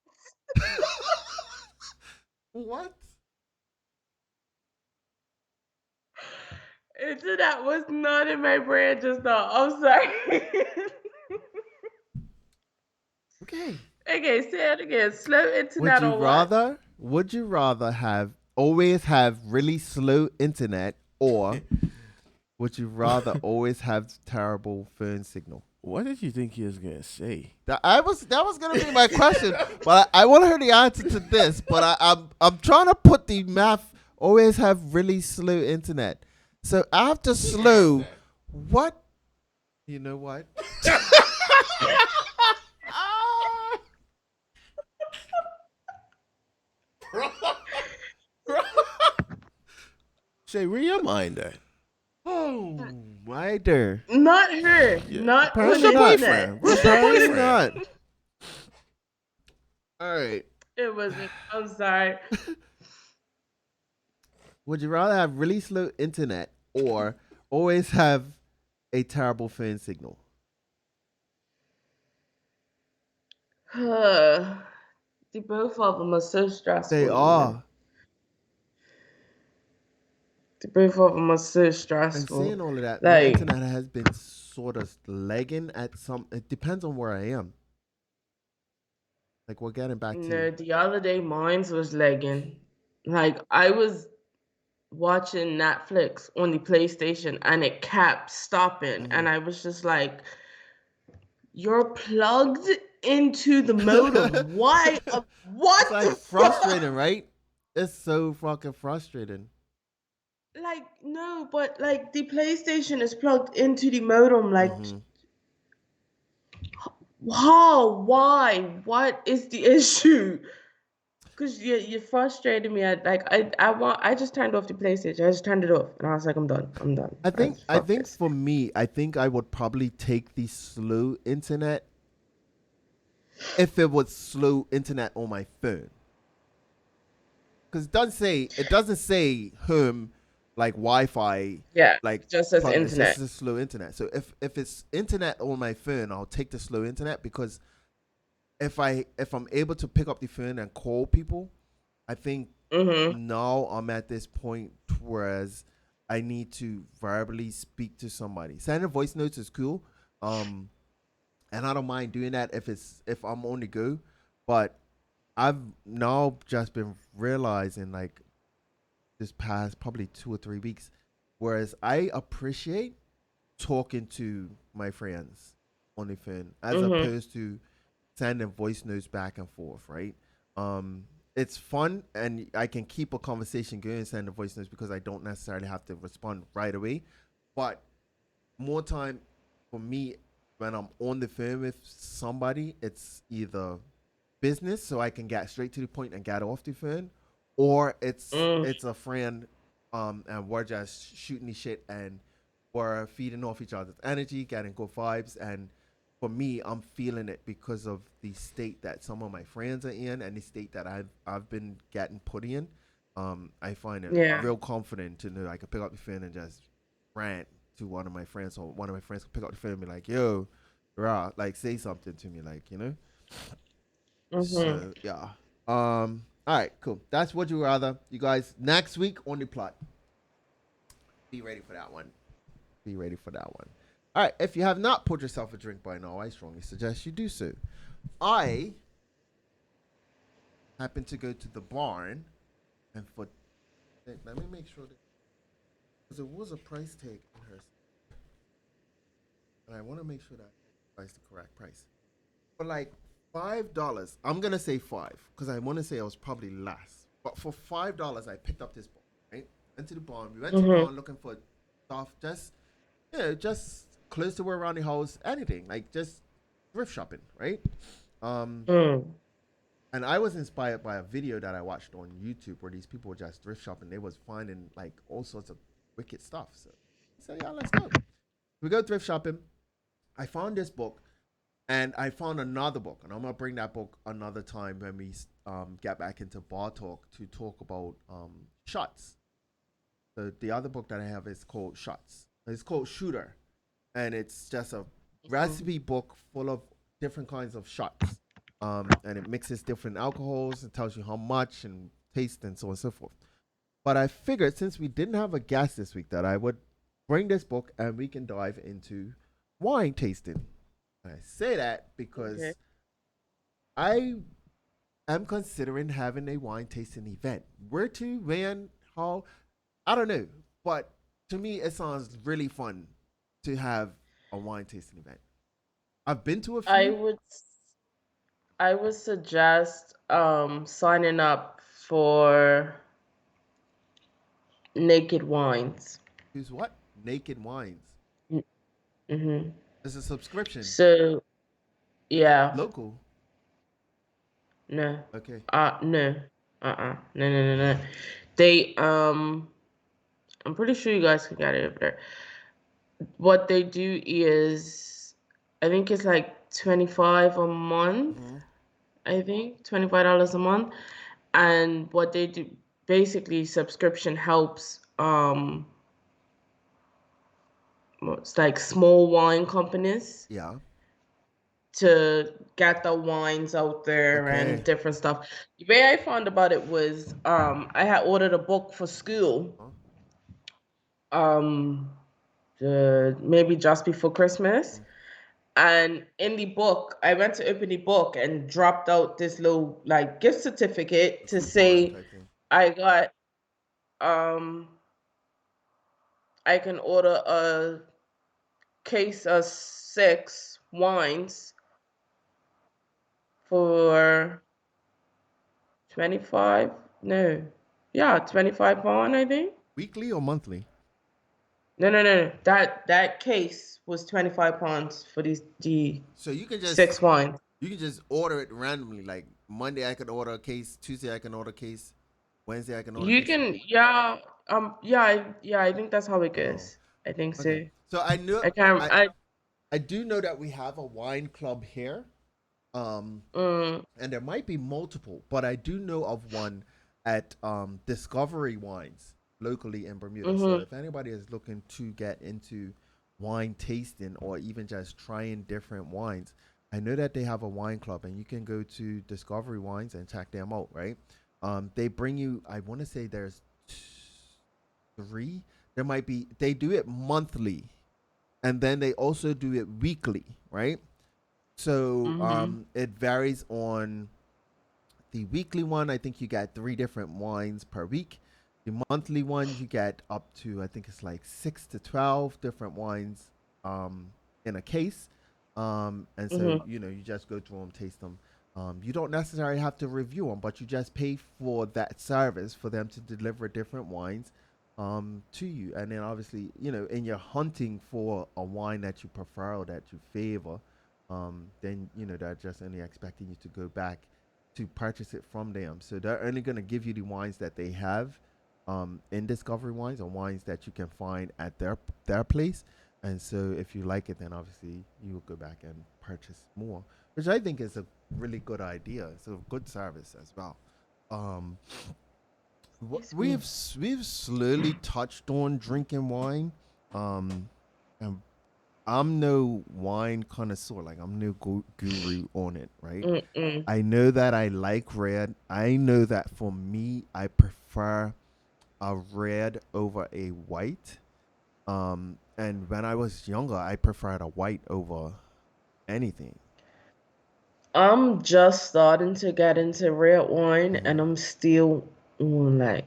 What? Internet was not in my brain just now. I'm sorry. Okay. Okay, say it again. Slow Would internet you or what? rather? Would you rather have always have really slow internet, or would you rather always have terrible phone signal? What did you think he was gonna say? That was gonna be my question, but I want to hear the answer to this. But I'm trying to put the math. Always have really slow internet. So after slow, what? You know what? Shay, where your mind at? Oh my dear. Not her. Yeah. Not Where's on Apparently your not. boyfriend? internet. Where's your Apparently boyfriend? not. All right. It wasn't. I'm sorry. Would you rather have really slow internet or always have a terrible phone signal? The both of them are so They stressful, you know. are. The both of them are so And stressful. saying all of that, my Like, internet has been sort of lagging at some. It depends on where I am. Like we're getting back to. the other day mine was lagging. Like, I was watching Netflix on the PlayStation and it kept stopping. Mhm. And I was just like, you're plugged into the modem. Why? It's What like the fuck? frustrating, right? It's so fucking frustrating. Like, no, but like the PlayStation is plugged into the modem. Like, Mm-hmm. how? Why? What is the issue? Because you frustrated me. I just turned off the PlayStation. I just turned it off, and I was like, I'm done. I'm done. I I think I fuck think this. for me, I think I would probably take the slow internet if it was slow internet on my phone. Because it doesn't say home like Wi-Fi Yeah, like just as plug. It's just internet. a slow internet. So if it's internet on my phone, I'll take the slow internet because if I'm able to pick up the phone and call people, I think Mm-hmm. now I'm at this point whereas I need to verbally speak to somebody. Sending voice notes is cool, um, and I don't mind doing that if I'm on the go, but I've now just been realizing like this past probably 2 or 3 weeks. Whereas I appreciate talking to my friends on the phone as Mm-hmm. opposed to sending voice notes back and forth, right? It's fun and I can keep a conversation going sending voice notes because I don't necessarily have to respond right away. But more time for me when I'm on the phone with somebody, it's either business so I can get straight to the point and get off the phone, or it's Mm. it's a friend, and we're just shooting the shit and we're feeding off each other's energy, getting good vibes. And for me, I'm feeling it because of the state that some of my friends are in and the state that I've been getting put in. I find it Yeah. real confident to know I could pick up the phone and just rant to one of my friends, or one of my friends could pick up the phone and be like, "Yo, rah," like say something to me, like Mm-hmm. So yeah. All right, cool. That's Would You Rather. You guys, next week on the plot. Be ready for that one. Be ready for that one. All right. If you have not poured yourself a drink by now, I strongly suggest you do so. I happened to go to the barn, and let me make sure that Because it was a price tag in her, and I want to make sure that price the correct price. For like $5, I'm gonna say five because I want to say I was probably less. But for $5, I picked up this book. Right, went to the barn. We went to the Mhm. barn looking for stuff, just just clothes to wear around the house, anything like just thrift shopping, right? Um, Mm. and I was inspired by a video that I watched on YouTube where these people were just thrift shopping. They was finding like all sorts of wicked stuff. So I said, yeah, let's go. We go thrift shopping. I found this book and I found another book, and I'm gonna bring that book another time when we get back into bar talk to talk about shots. So the other book that I have is called Shots. It's called Shooter, and it's just a Mhm. recipe book full of different kinds of shots. And it mixes different alcohols and tells you how much and taste and so on and so forth. But I figured since we didn't have a guest this week that I would bring this book and we can dive into wine tasting. And I say that Okay. because I am considering having a wine tasting event. Where to, when, how, I don't know. But to me, it sounds really fun to have a wine tasting event. I've been to a I few. would I would suggest signing up for Naked Wines. Who's what? Naked Wines. Mm-hmm. It's a subscription. So yeah, Local. no, Okay. no, no, no, no, no. They I'm pretty sure you guys can get it over there. What they do is, I think it's like 25 a month. Mm-hmm. I think $25 a month, and what they do basically subscription helps it's like small wine companies Yeah. to get the wines out there and Okay. different stuff. The way I found about it was I had ordered a book for school Huh? um maybe just before Christmas. Mm. And in the book, I went to open the book and dropped out this little like gift certificate A to coupon say type thing. I got um I can order a case of 6 wines for 25, no, yeah, 25 pound, I think. Weekly or monthly? No, no, no, no. That case was 25 pounds for the So you can just 6 wines. order it randomly. Like Monday I could order a case, Tuesday I can order a case, Wednesday I can order a You case. can, yeah, yeah, yeah, I think that's how it Oh, goes. I think okay. so. So I know I can't, I I, I do know that we have a wine club here. Um, mm, and there might be multiple, but I do know of one at Discovery Wines locally in Bermuda. So mm-hmm, if anybody is looking to get into wine tasting or even just trying different wines, I know that they have a wine club, and you can go to Discovery Wines and check them out. Right? They bring you. I want to say there's three. There might be. They do it monthly, and then they also do it weekly. Right? So mm-hmm, it varies on the weekly one. I think you get three different wines per week. The monthly one, you get up to, I think it's like 6 to 12 different wines in a case. And so, mm-hmm. you just go through them, taste them. You don't necessarily have to review them, but you just pay for that service for them to deliver different wines to you. And then obviously, in your hunting for a wine that you prefer or that you favor, then, they're just only expecting you to go back to purchase it from them. So they're only going to give you the wines that they have in Discovery Wines, or wines that you can find at their place. And so if you like it, then obviously you will go back and purchase more, which I think is a really good idea. It's a good service as well. Um, Excuse me. we've slowly touched on drinking wine, and I'm no wine connoisseur. Like I'm no guru on it, right? Mm-mm. I know that I like red. I know that for me, I prefer a red over a white. And when I was younger, I preferred a white over anything. I'm just starting to get into red wine, Mm-hmm. and I'm still like,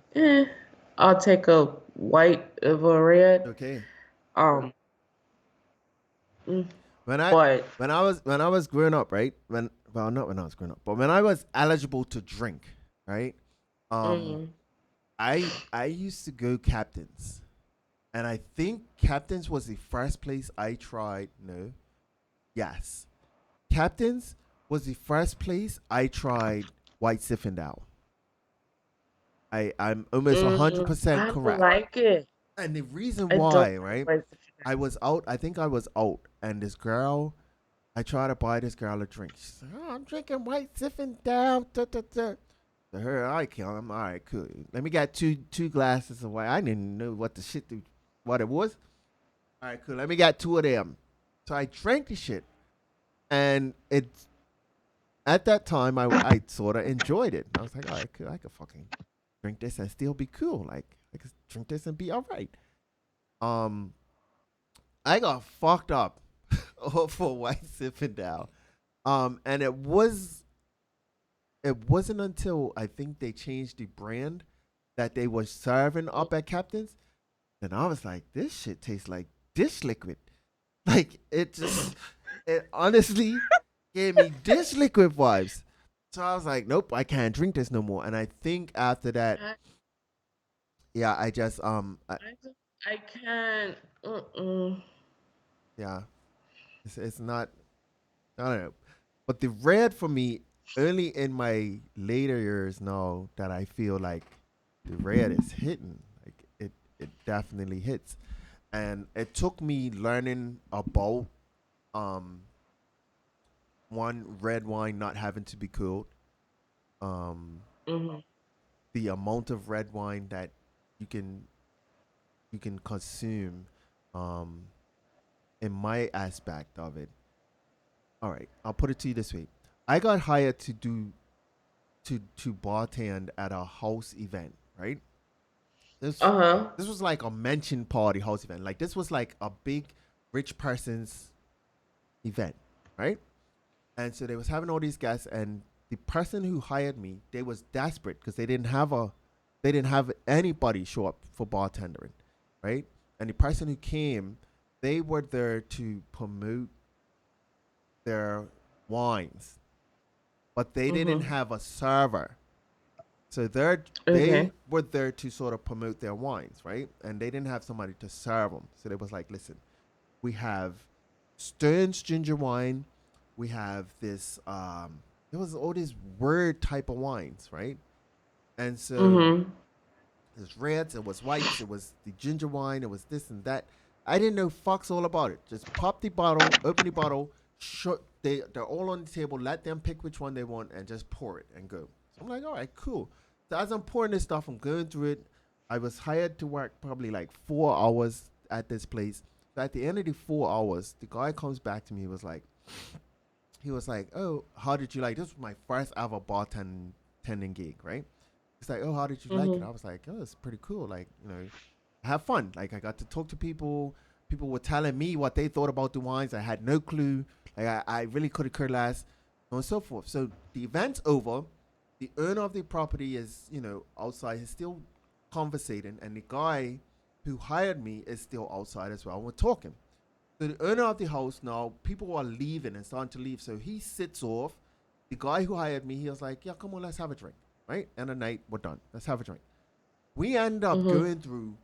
I'll take a white over red. Okay. Um, mm, When I but when I was growing up, right? When well, not when I was growing up, but when I was eligible to drink, right? Um, mm, I used to go Captains, and I think Captains was the first place I tried. No, yes, Captains was the first place I tried White Zinfandel. I'm almost 100% I don't correct. like it. And the reason I don't why, like right? white I was out. I think I was out, and this girl. I tried to buy this girl a drink. She's like, "Oh, I'm drinking White Zinfandel." Da, da, da. To her, I can't. I'm all right. Cool. Let me get two glasses of white. I didn't know what the shit, what it was. All right, cool. Let me get two of them. So I drank the shit, and it at that time I sort of enjoyed it. I was like, all right, cool. I could fucking drink this and still be cool. Like I could drink this and be all right. Um, I got fucked up for White Zinfandel. And it wasn't until I think they changed the brand that they were serving up at Captain's. And I was like, this shit tastes like dish liquid. Like it honestly gave me dish liquid vibes. So I was like, nope, I can't drink this no more. And I think after that, I, yeah, I just I can't. Mm-mm. yeah, it's not. I don't know. But the red for me, only in my later years now that I feel like the red is hitting. Like it definitely hits. And it took me learning about um one red wine not having to be cooled. Um Mm-hmm. the amount of red wine that you can you can consume um in my aspect of it. All right, I'll put it to you this way. I got hired to do to bartend at a house event, right? This Uh-huh. this was like a mention party house event. Like this was like a big rich person's event, right? And so they was having all these guests, and the person who hired me, they was desperate because they didn't have anybody show up for bartendering, right? And the person who came, they were there to promote their wines, but they didn't Mm-hmm. have a server. So they Okay. were there to sort of promote their wines, right? And they didn't have somebody to serve them. So they was like, listen, we have Stern's ginger wine. We have this. There was all these weird type of wines, right? And so Mm-hmm. there's reds, it was whites, it was the ginger wine, it was this and that. I didn't know fucks all about it. Just pop the bottle, open the bottle, they're all on the table. Let them pick which one they want and just pour it and go. So I'm like, all right, cool. So as I'm pouring this stuff, I'm going through it. I was hired to work probably like 4 hours at this place. So at the end of the 4 hours, the guy comes back to me. He was like, oh, how did you like? This was my first ever bartending gig, right? He's like, oh, how did you like it? Mm-hmm. I was like, oh, it's pretty cool. Like, have fun. Like, I got to talk to people. People were telling me what they thought about the wines. I had no clue. Like, I really could have cared less, and so forth. So the event's over. The owner of the property is, outside. He's still conversating, and the guy who hired me is still outside as well. We're talking. So the owner of the house now, people are leaving and starting to leave. So he sits off. The guy who hired me, he was like, yeah, come on, let's have a drink. Right? And the night, we're done. Let's have a drink. We end up Mm-hmm. going through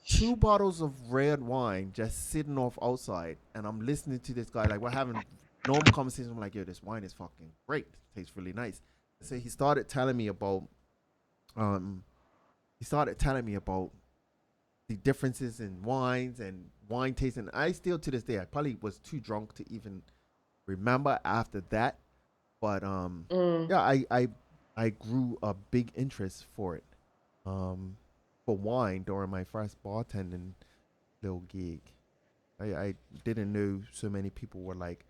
2 bottles of red wine just sitting off outside. And I'm listening to this guy. Like, we're having normal conversation. I'm like, yo, this wine is fucking great. It tastes really nice. So um, he started telling me about the differences in wines and wine tasting. I still to this day, I probably was too drunk to even remember after that. But Mm. yeah, I grew a big interest for it. For wine during my first bartending little gig. I didn't know so many people were like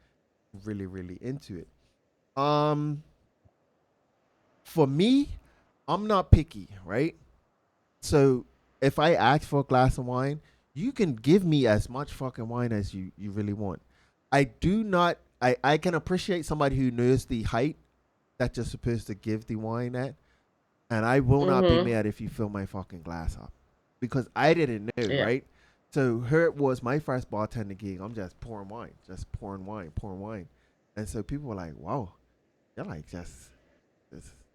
really, really into it. Um for me, I'm not picky, right? So if I ask for a glass of wine, you can give me as much fucking wine as you really want. I do not. I can appreciate somebody who knows the height that you're supposed to give the wine at, and I will not be Mm-hmm. mad if you fill my fucking glass up. because I didn't know, Yeah. right? So here it was my first bartender gig. I'm just pouring wine, pouring wine, and so people were like, "Wow, you're like just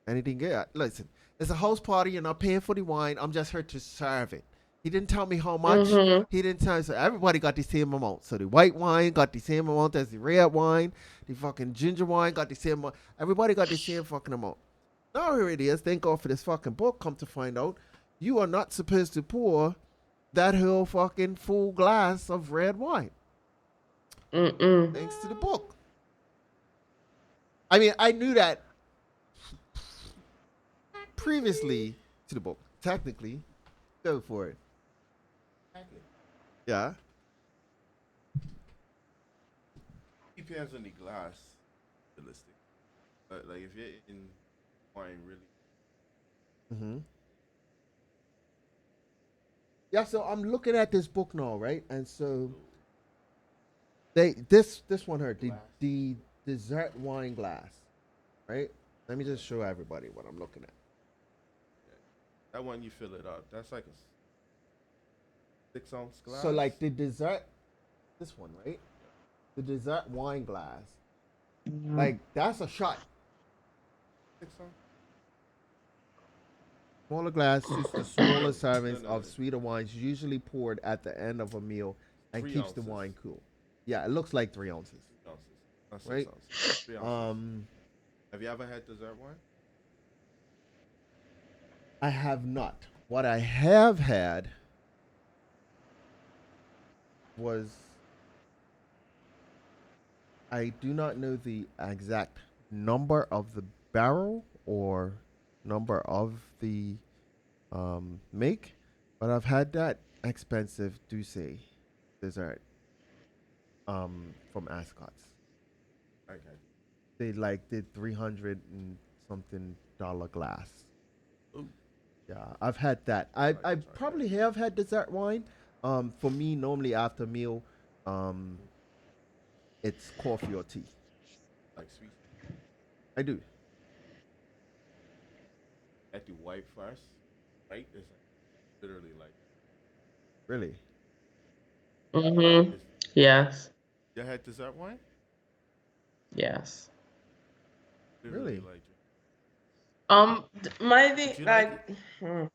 anything good." Listen, it's a host party. You're not paying for the wine. I'm just here to serve it. He didn't tell me how much. Mhm. He didn't tell me. So everybody got the same amount. So the white wine got the same amount as the red wine. The fucking ginger wine got the same amount. Everybody got the same fucking amount. Now here it is. Thank God for this fucking book. Come to find out, you are not supposed to pour that whole fucking full glass of red wine. Mm-mm. Thanks to the book. I mean, I knew that previously to the book. Technically, go for it. Yeah. Depends on the glass. Realistic. But like if you're in wine, really. Mm-hmm. Yeah. So I'm looking at this book now, right? And so this one here, the dessert wine glass, right? Let me just show everybody what I'm looking at. Yeah. That one you fill it up. That's like a 6 ounce glass. So like the dessert, this one, right? The dessert wine glass, Mhm. like that's a shot. 6 ounce. Smaller glass suits the smaller servings No. of sweeter wines, usually poured at the end of a meal, and Three keeps the ounces. wine cool. Yeah, it looks like 3 ounces, 3 ounces. Not six right? ounces. 3 ounces. Um, Have you ever had dessert wine? I have not. What I have had was, I do not know the exact number of the barrel or number of the make, but I've had that expensive Douce dessert from Ascot's. Okay. They like did 300 and something dollar glass. Ooh. Yeah, I've had that. I I can try probably have had dessert wine. For me, normally after meal, um, it's coffee or tea. that. Like sweet. I do. At the white first. Right? It's like literally like Really. Mhm. it's, Yes. you had dessert wine? Yes. Literally Really. like My did thing, you like it? like,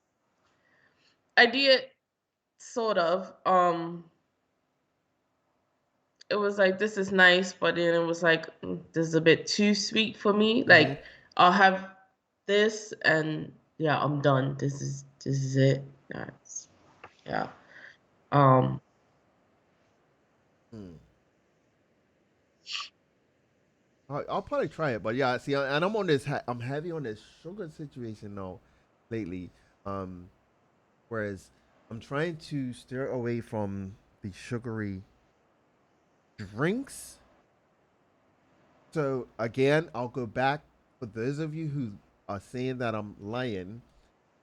I did sort of. It was like this is nice, but then it was like this is a bit too sweet for me. Mm-hmm. Like I'll have this, and yeah, I'm done. This is it. That's yeah. Um. Hmm. I'll probably try it, but yeah, see, and I'm on this. I'm heavy on this sugar situation now, lately. Um, whereas I'm trying to steer away from the sugary drinks. So again, I'll go back for those of you who are saying that I'm lying.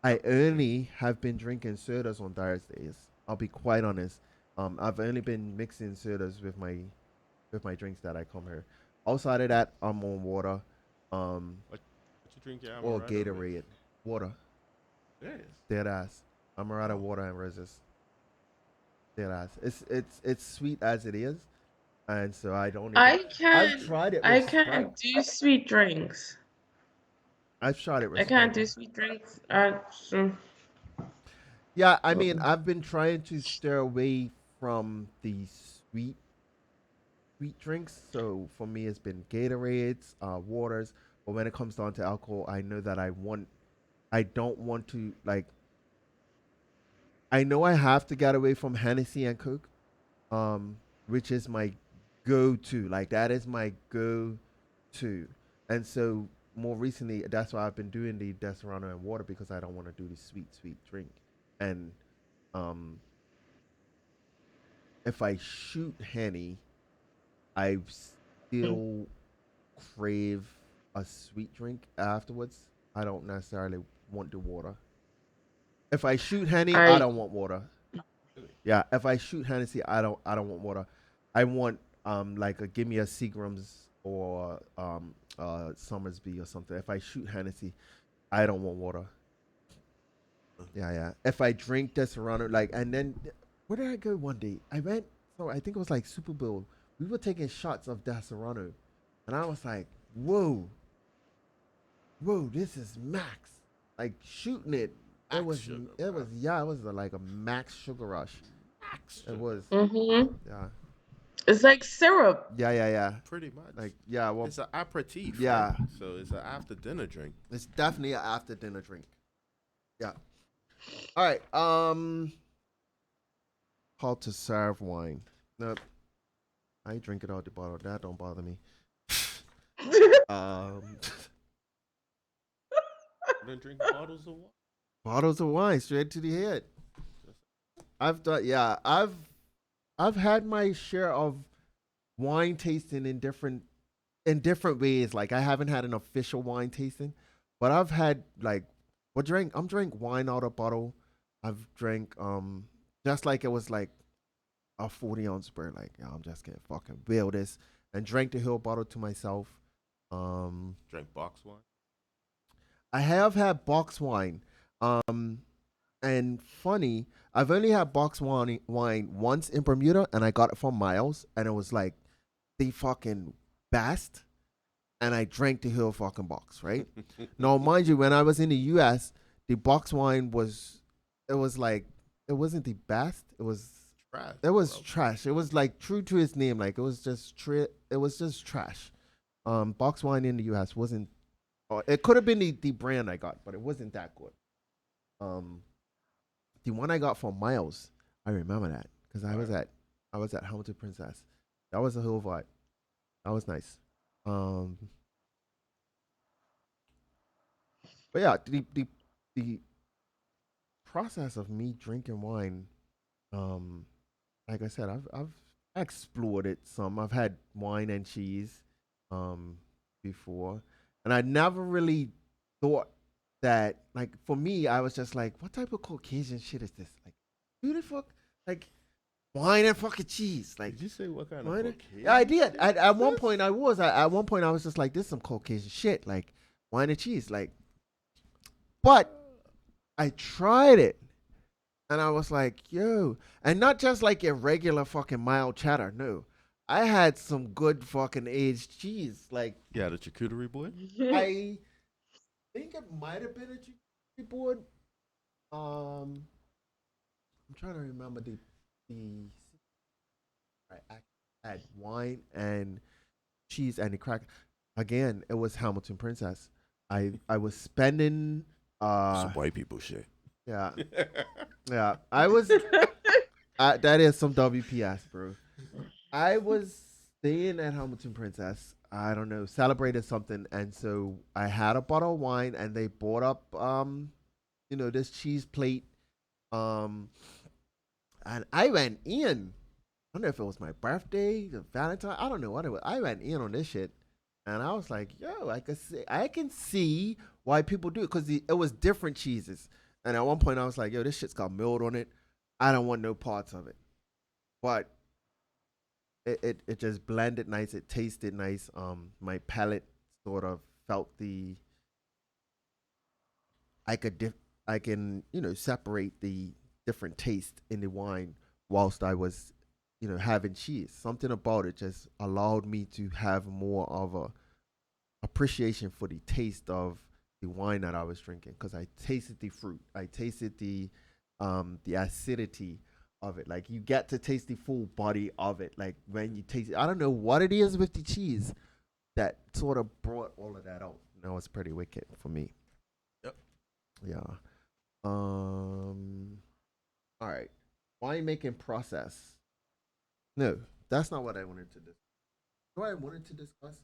I only have been drinking sodas on Thursdays. I'll be quite honest. I've only been mixing sodas with my drinks that I come here. Outside of that, I'm on water, um, What you drink your or amaretto with? Gatorade. Water, Serious. dead ass. Amaretto, Oh. water, and roses. Dead ass. It's sweet as it is, and so I don't even. I I've can't. tried it I with Sprite. can't do sweet drinks. I've tried it with I can't Sprite. do sweet drinks. Yeah, I mean, I've been trying to steer away from the sweet drinks. So for me, it's been Gatorades, waters. But when it comes down to alcohol, I know that I don't want to like. I know I have to get away from Hennessy and Coke, um, which is my go-to. Like that is my go-to. And so more recently, that's why I've been doing the Desperado and water because I don't want to do the sweet drink. And um, if I shoot Henny, I still crave a sweet drink afterwards. I don't necessarily want the water. If I shoot Henny, I I don't want water. Really? Yeah, if I shoot Hennessy, I don't want water. I want like a give me a Seagram's or Summersby or something. If I shoot Hennessy, I don't want water. Yeah. If I drink the Serrano, like, and then where did I go one day? I went, so I think it was like Super Bowl. We were taking shots of that Serrano, and I was like, whoa, whoa, this is max. Like shooting it, Max sugar it was, rush. yeah, it was like a max sugar rush. Max It sugar. was, Mm-hmm. yeah, It's like syrup. yeah. Pretty much. Like, yeah, well, It's an aperitif, right? yeah, So it's an after dinner drink. it's definitely an after dinner drink. Yeah. All right. How to serve wine. Nope. I drink it out the bottle. That don't bother me. Um, Then drink bottles of water. bottles of wine straight to the head. I've done. Yeah, I've had my share of wine tasting in different ways. Like I haven't had an official wine tasting, but I've had like I'm drink wine out of bottle. I've drank just like it was like a 40-ounce beer. Like, yeah, I'm just gonna fucking build this and drank the whole bottle to myself. Um, Drink box wine. I have had box wine. Um, and funny, I've only had box wine once in Bermuda, and I got it from Miles, and it was like the fucking best. And I drank the whole fucking box, right? Now, mind you, when I was in the U.S., the box wine it was like, it wasn't the best. Trash. It was bro. trash. It was like true to its name. Like it was just trash. Box wine in the U.S. wasn't. It could have been the brand I got, but it wasn't that good. Um, the one I got from Miles, I remember that because I was at Hamilton Princess. That was a whole vibe. That was nice. Um, but yeah, the process of me drinking wine, um, like I said, I've explored it some. I've had wine and cheese, um, before, and I never really thought that. Like for me, I was just like, what type of Caucasian shit is this? Like, who the fuck like wine and fucking cheese? Like, Did you say what kind of wine? Caucasian? Yeah, I did. shit At is one this? point, I was. At one point, I was just like, this is some Caucasian shit. Like wine and cheese. Like, but I tried it. And I was like, yo, and not just like a regular fucking mild cheddar. No, I had some good fucking aged cheese. Like Yeah, the charcuterie boy. I think it might have been a charcuterie board. I'm trying to remember the. I had wine and cheese and the crack. Again, it was Hamilton Princess. I was spending. Some white people shit. Yeah, yeah. I was. That is some WPS, bro. I was staying at Hamilton Princess. I don't know, celebrated something, and so I had a bottle of wine, and they brought up this cheese plate, um, and I went in. I don't know if it was my birthday, the Valentine. I don't know what it was. I went in on this shit, and I was like, "Yo, I can see why people do it because it was different cheeses." And at one point, I was like, "Yo, this shit's got mold on it. I don't want no parts of it." But it just blended nice. It tasted nice. My palate sort of felt the I could I can separate the different taste in the wine whilst I was having cheese. Something about it just allowed me to have more of a appreciation for the taste of the wine that I was drinking because I tasted the fruit. I tasted the acidity of it. Like you get to taste the full body of it. Like when you taste it, I don't know what it is with the cheese that sort of brought all of that out. That was pretty wicked for me. Yep. Yeah. All right. Winemaking process. No, that's not what I wanted to discuss. What I wanted to discuss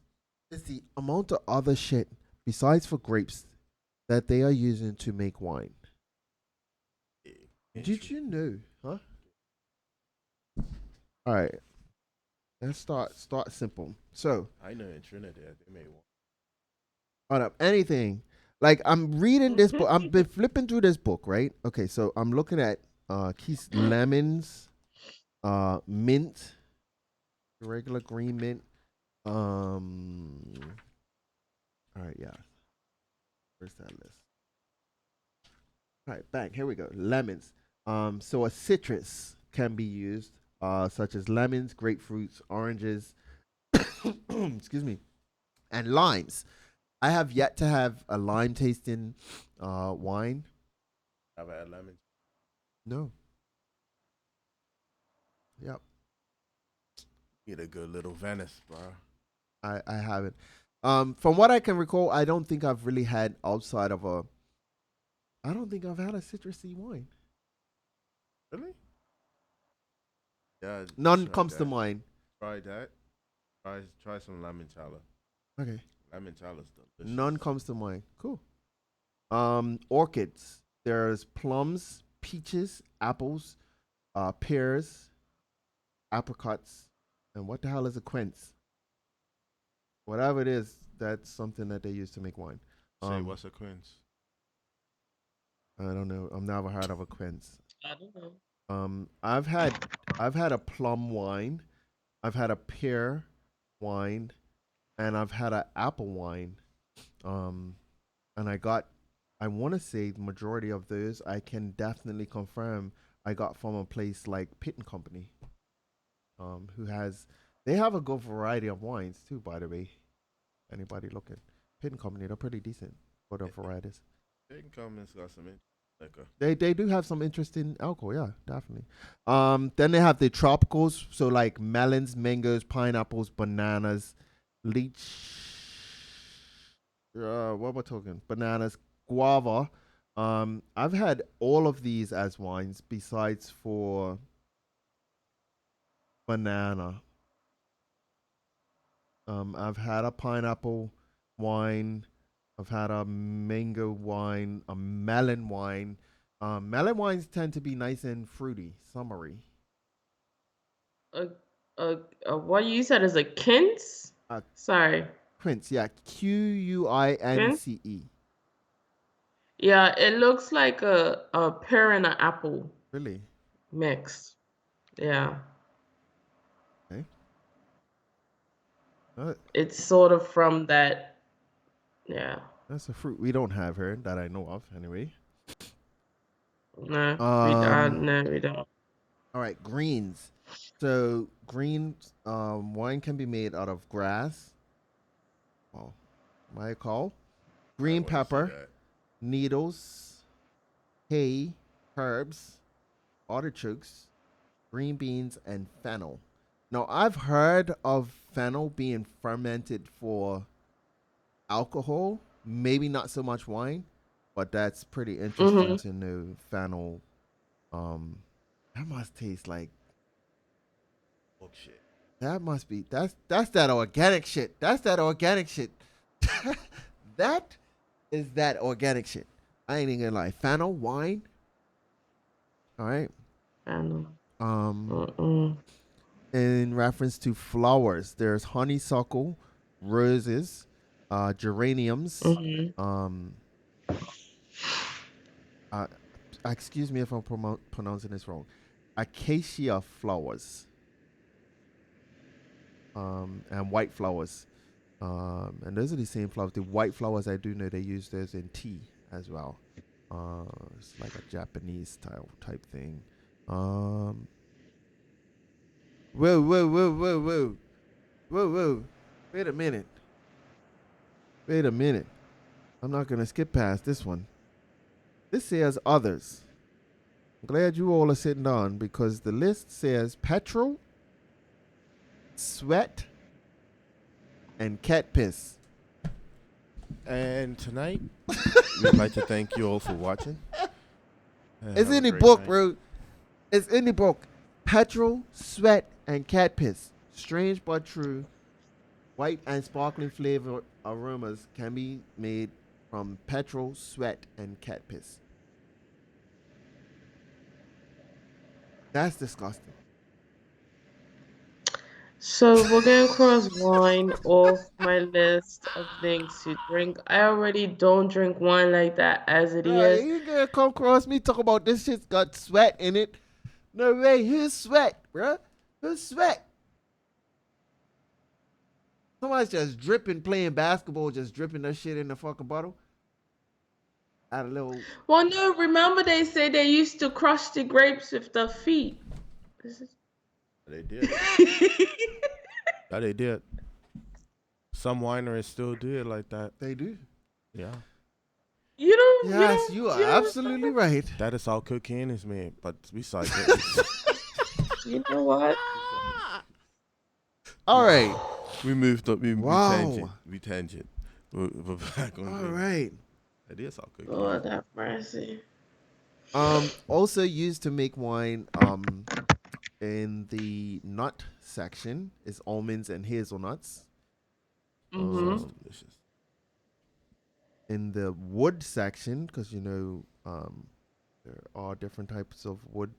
is the amount of other shit besides for grapes that they are using to make wine. Did you know? Huh? All right. Let's start simple. So, I know in Trinidad they made one. on up anything. Like I'm reading this book. I've been flipping through this book, right? Okay, so I'm looking at keys lemons, mint, regular green mint. All right, yeah. Where's that list? All right, bang. Here we go. Lemons. So a citrus can be used, such as lemons, grapefruits, oranges, excuse me, and limes. I have yet to have a lime tasting wine. I've had lemon. No. Yep. Get a good little Venice, bro. I haven't. From what I can recall, I don't think I've really had outside of a. I don't think I've had a citrusy wine. Really? Yeah, None try comes to that. mind. Try that. Try some lemon chala. Okay. Lemon chala's delicious. None comes to mind. Cool. Orchids. There's plums, peaches, apples, pears, apricots, and what the hell is a quince? Whatever it is, that's something that they use to make wine. Say what's a quince? I don't know. I've never heard of a quince. I don't know. I've had a plum wine, I've had a pear wine, and I've had an apple wine. Um, and I want to say the majority of those I can definitely confirm I got from a place like Pitt and Company. Who has they have a good variety of wines too, by the way. Anybody looking? Pitt and Company, they're pretty decent for the varieties. Income has got some liquor. They do have some interesting alcohol, yeah, definitely. Then they have the tropicals, so like melons, mangoes, pineapples, bananas, leech. What am I talking? Bananas, guava. I've had all of these as wines, besides for banana. I've had a pineapple wine. I've had a mango wine, a melon wine. Melon wines tend to be nice and fruity, summery. A, what you said is a quince? Uh, Sorry, Quince, yeah, Quince. quince? Yeah, it looks like a pear and an apple Really? mix. Yeah, Okay. Uh, it's sort of from that. Yeah, that's a fruit we don't have here that I know of, anyway. no, Um. no, we don't. All right, greens. So green wine can be made out of grass. Oh, my call. I Green want to see pepper, that. needles, hay, herbs, artichokes, green beans, and fennel. Now, I've heard of fennel being fermented for alcohol, maybe not so much wine, but that's pretty interesting Mm-hmm. to know. Fennel, um, that must taste like Bullshit. that. Must be that's that organic shit. That's that organic shit. That is that organic shit. I ain't even gonna lie. Fennel wine. All right. I know. Um, Mm-mm. in reference to flowers, there's honeysuckle, roses, geraniums. Mm-hmm. Um, uh, excuse me if I'm pronouncing this wrong. Acacia flowers. And white flowers. And those are the same flowers. The white flowers, I do know they use those in tea as well. It's like a Japanese style type thing. Um, whoa. Wait a minute. Wait a minute. I'm not gonna skip past this one. This says others. I'm glad you all are sitting down because the list says petrol, sweat, and cat piss. And tonight, we'd like to thank you all for watching. It's Have a in the great book, night. bro. It's in the book. Petrol, sweat, and cat piss. Strange but true. White and sparkling flavor aromas can be made from petrol, sweat, and cat piss. That's disgusting. So we're gonna cross wine off my list of things to drink. I already don't drink wine like that as it Bro, is. you ain't gonna come across me talk about this shit's got sweat in it. No way. Who's sweat, bro? Who's sweat? Somebody's just dripping playing basketball, just dripping that shit in the fucking bottle. add a little. Well, no, remember they say they used to crush the grapes with their feet. They did. Yeah, they did. Some wineries still do it like that. They do. Yeah. Yes, you are you don't absolutely remember? right. That is how cocaine is made. But besides it, You know what? All right. we moved up. We tangent. Wow. We tangent. We're back on All the. right. That is how cocaine is Lord made. have mercy. Also used to make wine. In the nut section is almonds and hazelnuts. Mm-hmm. Delicious. In the wood section, because there are different types of wood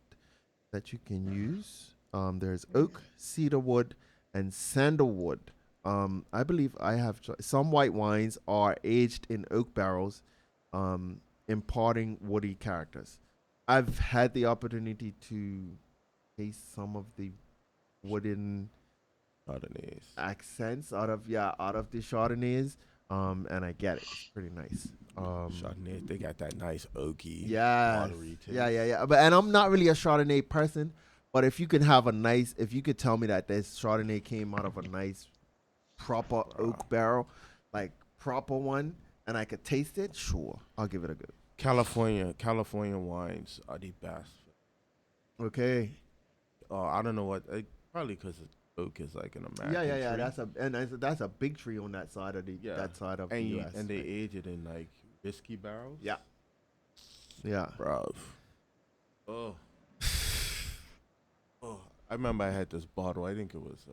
that you can use. There's oak, cedar wood, and sandalwood. I believe I have some white wines are aged in oak barrels, imparting woody characters. I've had the opportunity to taste some of the wooden Chardonnays. accents out of the Chardonnays. And I get it. It's pretty nice. Chardonnays, they got that nice oaky, Yes. pottery taste. Yeah. But and I'm not really a Chardonnay person, but if you could have if you could tell me that this Chardonnay came out of a nice proper oak barrel, like proper one, and I could taste it, sure, I'll give it a go. California wines are the best. Okay. I don't know what. Probably because oak is like an American Yeah. tree. That's a big tree on that side of Yeah. that side of the and U.S. and they right? age it in like whiskey barrels. Yeah. Yeah. Bruv. Oh. Oh. I remember I had this bottle. I think it was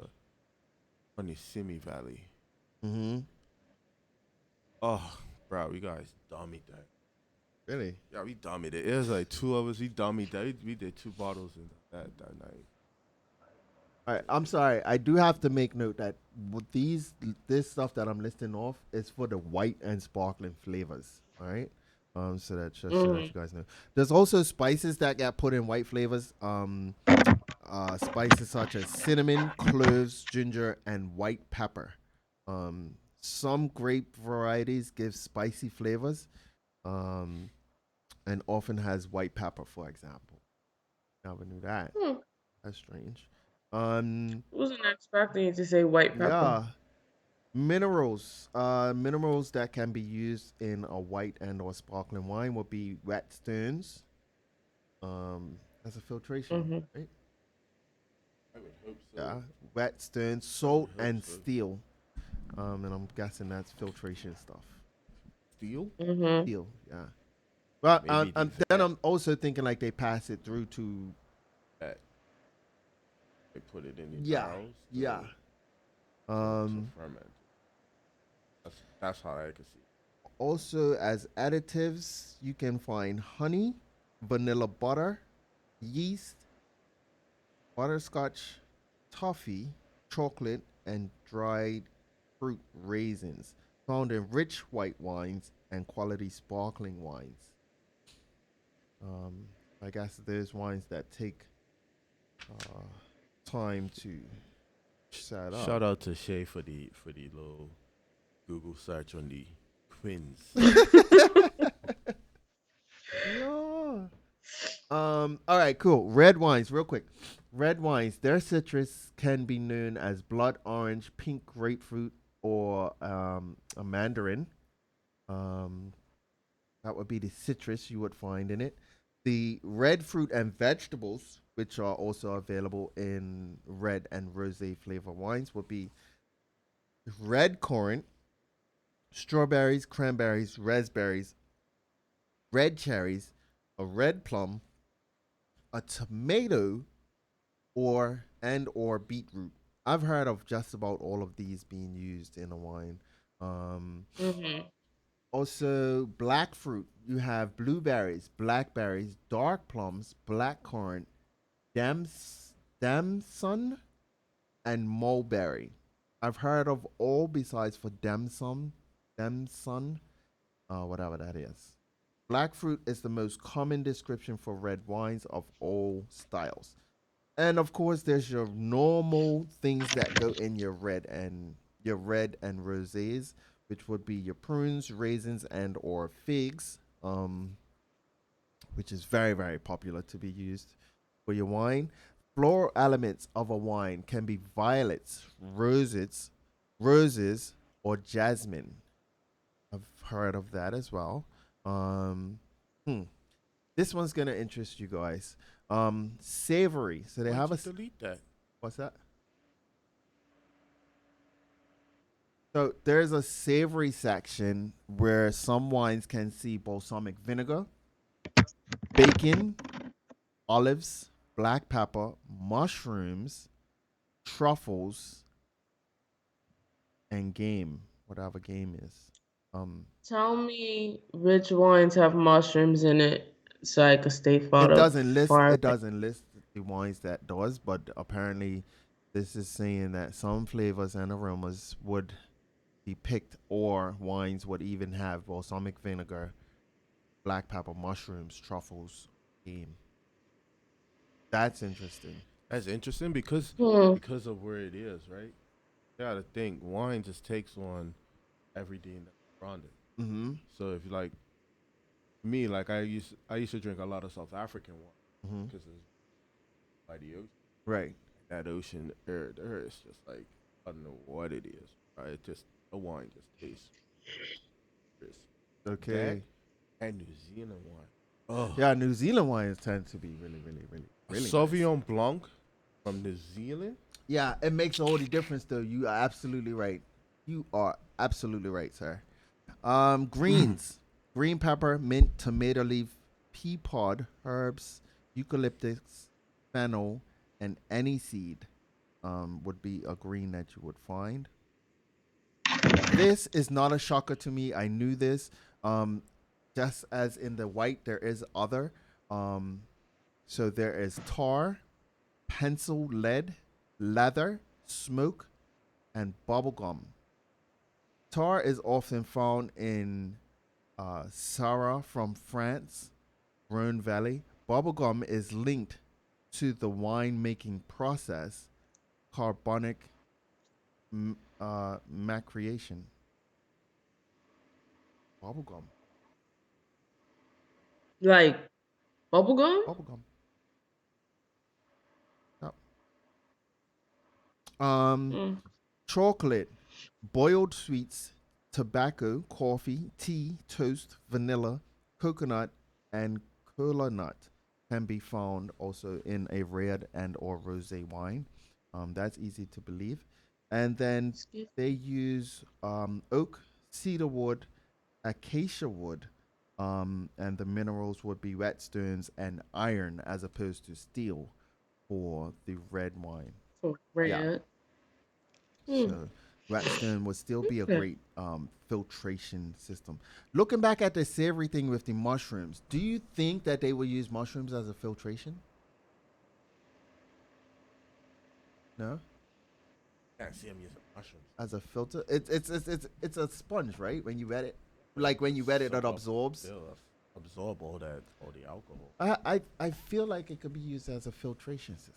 from the Simi Valley. Mm-hmm. Oh, bro, we guys dummied that. Really? Yeah, we dummied it. It was like two of us. We dummied that. We did 2 bottles in that night. All right, I'm sorry. I do have to make note that with this stuff that I'm listing off is for the white and sparkling flavors. All right, so that just so that you guys know. There's also spices that get put in white flavors. Spices such as cinnamon, cloves, ginger, and white pepper. Some grape varieties give spicy flavors, and often has white pepper, for example. Never knew that. Hmm. That's strange. Wasn't expecting you to say white pepper. Yeah, minerals that can be used in a white and or sparkling wine would be wet stones. As a filtration, Mm-hmm. right? I would hope so. Yeah, wet stones, salt, and steel. And I'm guessing that's filtration stuff. Steel? Mm-hmm. Steel, yeah. But Maybe then I'm also thinking like they pass it through to that. They put it in the yeah, barrels. yeah. To ferment. That's how I can see. Also, as additives, you can find honey, vanilla butter, yeast, butterscotch, toffee, chocolate, and dried fruit raisins found in rich white wines and quality sparkling wines. I guess there's wines that take uh, time to set up. Shout out to Shay for the little Google search on the twins. Yeah. All right, cool. Red wines, real quick. Red wines, their citrus can be known as blood orange, pink grapefruit, or a mandarin. Um, that would be the citrus you would find in it. The red fruit and vegetables, which are also available in red and rosé flavor wines, would be red currant, strawberries, cranberries, raspberries, red cherries, a red plum, a tomato, or beetroot. I've heard of just about all of these being used in a wine. Um, Mm-hmm. Also, black fruit. You have blueberries, blackberries, dark plums, blackcurrant, damson, and mulberry. I've heard of all besides for damson, whatever that is. Black fruit is the most common description for red wines of all styles. And of course, there's your normal things that go in your red and rosés, which would be your prunes, raisins, and or figs. which is very, very popular to be used for your wine. Floral elements of a wine can be violets, roses, or jasmine. I've heard of that as well. Um, hmm. This one's gonna interest you guys. Savory. So they Why'd have you a delete that? what's that? So there's a savory section where some wines can see balsamic vinegar, bacon, olives, black pepper, mushrooms, truffles, and game, whatever game is. Tell me which wines have mushrooms in it so I could stay It far doesn't list. far It away. doesn't list the wines that does, but apparently, this is saying that some flavors and aromas would be picked, or wines would even have balsamic vinegar, black pepper, mushrooms, truffles, game. That's interesting. That's interesting Hmm. because of where it is, right? You gotta think wine just takes on everything that's around it. Mm-hmm. So if you like me, like I used to drink a lot of South African wine Mm-hmm. because it's by the ocean. Right. That ocean air there is just like I don't know what it is. Right? It just the wine just tastes crisp. That Okay. and New Zealand wine. Oh, Yeah, New Zealand wines tend to be really, really, really, a really nice. Sauvignon Blanc from New Zealand. Yeah, it makes all the difference, though. You are absolutely right. You are absolutely right, sir. Greens, green pepper, mint, tomato leaf, pea pod, herbs, eucalyptus, fennel, and any seed would be a green that you would find. This is not a shocker to me. I knew this. Um, just as in the white, there is other. Um, so there is tar, pencil lead, leather, smoke, and bubblegum. Tar is often found in Syrah from France, Rhone Valley. Bubblegum is linked to the wine making process, carbonic macreation. Bubblegum. Like bubblegum? Bubblegum. Yep. Um, Mm. chocolate, boiled sweets, tobacco, coffee, tea, toast, vanilla, coconut, and cola nut can be found also in a red and or rosé wine. That's easy to believe. And then Excuse they use oak, cedar wood, acacia wood, and the minerals would be whetstones and iron as opposed to steel for the red wine. for Yeah. red. Hmm. So Whetstone would still be a Okay. great filtration system. Looking back at this everything with the mushrooms, do you think that they will use mushrooms as a filtration? No, Can't see him using mushrooms. as a filter. It's a sponge, right? When you wet it, like when you wet it, it Soak up, absorbs. absorb all the alcohol. I feel like it could be used as a filtration system.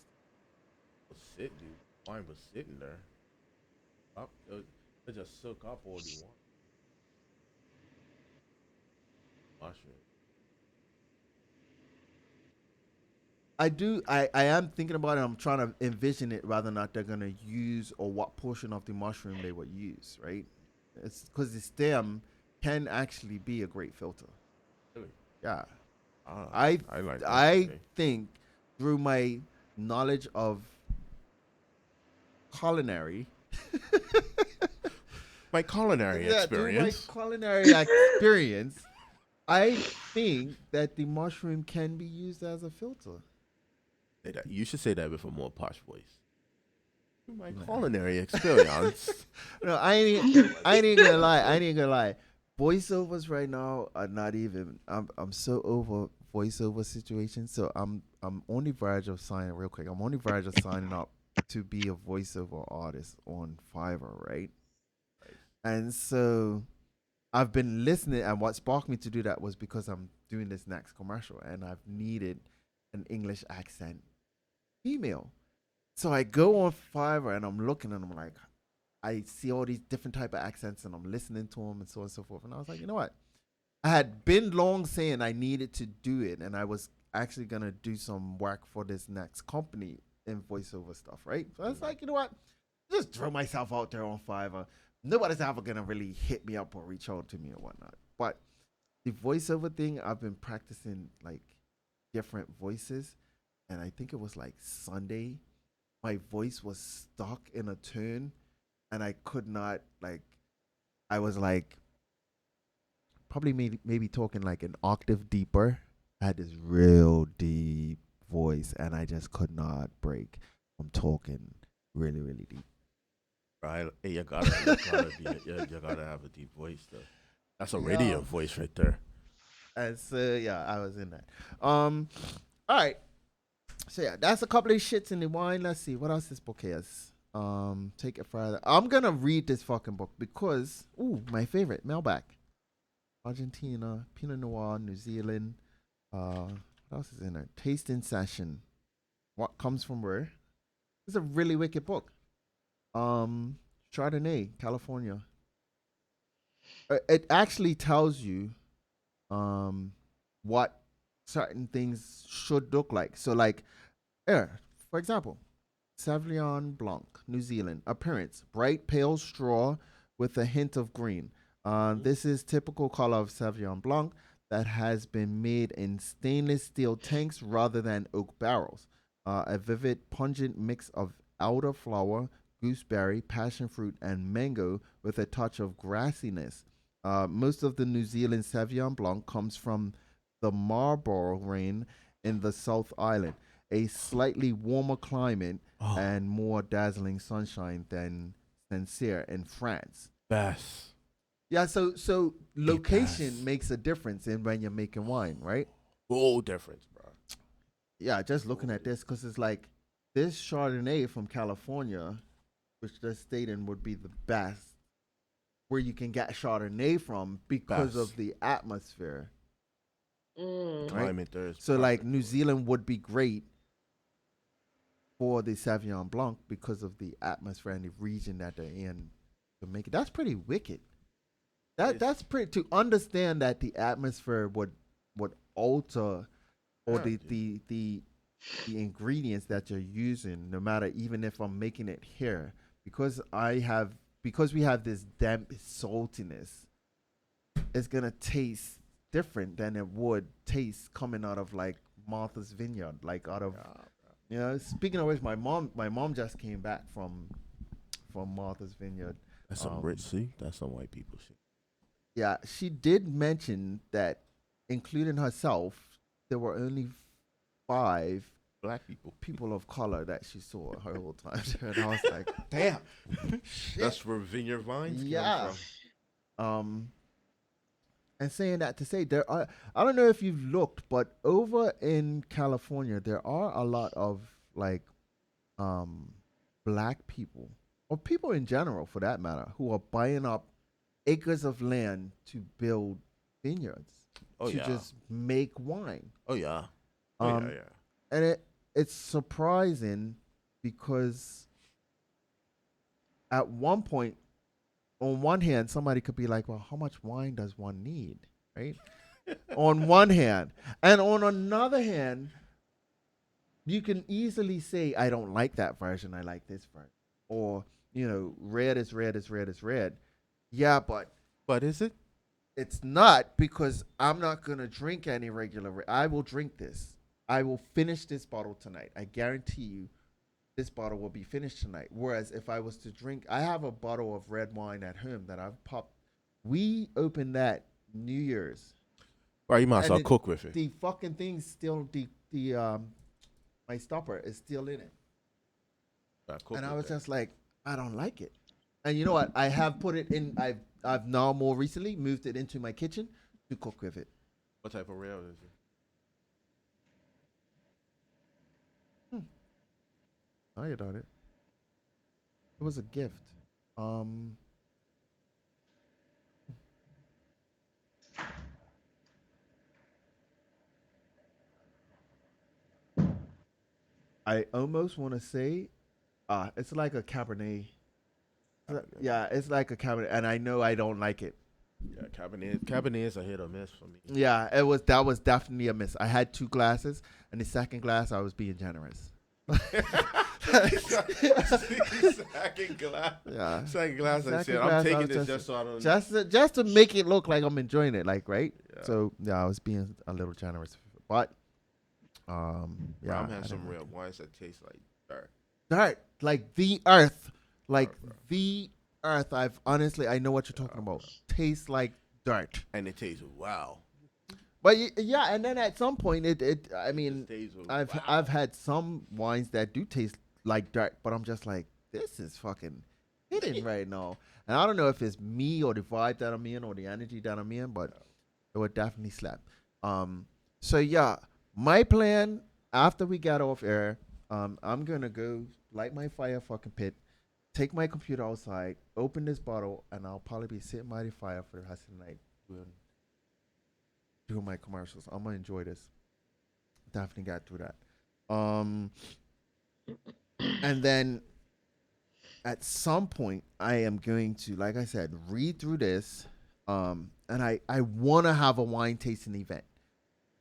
Dude. Wine was sitting there. They just soak up all the wine. Mushroom. I do. I am thinking about it. I'm trying to envision it, whether or not they're gonna use or what portion of the mushroom they would use. Right? It's because the stem can actually be a great filter. Really? Yeah. Ah, I I like that. I Okay. think through my knowledge of culinary, My culinary yeah, through my experience. culinary experience, I think that the mushroom can be used as a filter. Say that. You should say that with a more posh voice. My Nah. culinary experience. No, I ain't gonna lie. I ain't gonna lie. Voiceovers right now are not even. I'm so over voiceover situations. So I'm on the verge of signing real quick. I'm on the verge of signing up to be a voiceover artist on Fiverr, right? And so I've been listening, and what sparked me to do that was because I'm doing this next commercial, and I've needed an English accent female. So I go on Fiverr and I'm looking and I'm like, I see all these different type of accents and I'm listening to them and so on and so forth. And I was like, you know what? I had been long saying I needed to do it, and I was actually gonna do some work for this next company in voiceover stuff, right? So I was like, you know what? Just throw myself out there on Fiverr. Nobody's ever gonna really hit me up or reach out to me or whatnot. But the voiceover thing, I've been practicing like different voices, and I think it was like Sunday. My voice was stuck in a tune, and I could not like. I was like probably maybe talking like an octave deeper. I had this real deep voice, and I just could not break from talking really, really deep. Right? Hey, you gotta have a deep voice though. That's a radio Yeah. voice right there. And so yeah, I was in that. All right. So yeah, that's a couple of shits in the wine. Let's see what else this book has. Take it further. I'm gonna read this fucking book because my favorite Melback, Argentina, Pinot Noir, New Zealand. What else is in there? Tasting session. What comes from where? It's a really wicked book. Um, Chardonnay, California. It actually tells you um what certain things should look like. So like, for example, Sauvignon Blanc, New Zealand. Appearance: bright pale straw with a hint of green. This is typical color of Sauvignon Blanc that has been made in stainless steel tanks rather than oak barrels. A vivid, pungent mix of elderflower, gooseberry, passion fruit, and mango with a touch of grassiness. Most of the New Zealand Sauvignon Blanc comes from the Marlborough rain in the South Island, a slightly warmer climate and more dazzling sunshine than Sancerre in France. Best. Yeah, so location best. makes a difference in when you're making wine, right? Full difference, bro. Yeah, just looking at this because it's like this Chardonnay from California, which they're stating would be the best where you can get Chardonnay from because Best. of the atmosphere. Mm. Climate there is So like perfect New for it. Zealand would be great for the Sauvignon Blanc because of the atmosphere and the region that they're in to make it. That's pretty wicked. That's pretty to understand that the atmosphere would alter or Yeah, the ingredients that you're using, no matter even if I'm making it here, because we have this damp saltiness, it's gonna taste different than it would taste coming out of like Martha's Vineyard, like out of Speaking of which, my mom just came back from Martha's Vineyard. That's some rich. See, that's some white people shit. Yeah, she did mention that, including herself, there were only 5 Black people. people of color that she saw her whole time. And I was like, damn. That's where vineyard vines came Yeah. from. And saying that to say there are, I don't know if you've looked, but over in California there are a lot of like black people or people in general for that matter who are buying up acres of land to build vineyards Oh to yeah. just make wine. Oh yeah. Oh Um, yeah. and it's surprising because at one point, on one hand, somebody could be like, well, how much wine does one need? Right? On one hand. And on another hand, you can easily say, I don't like that version. I like this version. Or, red is red is red is red. Yeah, but But is it? it's not because I'm not going to drink any regular red. I will drink this. I will finish this bottle tonight. I guarantee you this bottle will be finished tonight. Whereas if I was to drink, I have a bottle of red wine at home that I've popped. We opened that New Year's. Right, you might as And well it- cook with it. The fucking thing's still the my stopper is still in it. And I was just like, I don't like it. And you know what? I have put it in. I've now more recently moved it into my kitchen to cook with it. What type of rail is it? I got it. It was a gift. Um, I almost want to say, it's like a Cabernet. Yeah, it's like a Cabernet, and I know I don't like it. Yeah, Cabernet is a hit or miss for me. Yeah, that was definitely a miss. I had 2 glasses, and the second glass I was being generous. Second glass. Yeah. Second glass. I Second said, I'm glass, I taking was this just so I don't. just to make it look like I'm enjoying it, like right. Yeah. So yeah, I was being a little generous, but yeah, I'm I having some didn't real like it. wines that taste like dirt. Dirt, like the earth, like Bro. the earth. I know what you're talking about. Tastes like dirt. And it tastes wow. But yeah, and then at some point, I It mean, just tastes I've wow. I've had some wines that do taste like dirt, but I'm just like, this is fucking hitting right now. And I don't know if it's me or the vibe that I'm in or the energy that I'm in, but it would definitely slap. So yeah, my plan after we get off air, I'm gonna go light my fire fucking pit, take my computer outside, open this bottle, and I'll probably be sitting by the fire for the rest of the night doing my commercials. I'm gonna enjoy this. Definitely got through that. Um, and then at some point, I am going to, like I said, read through this. And I want to have a wine tasting event.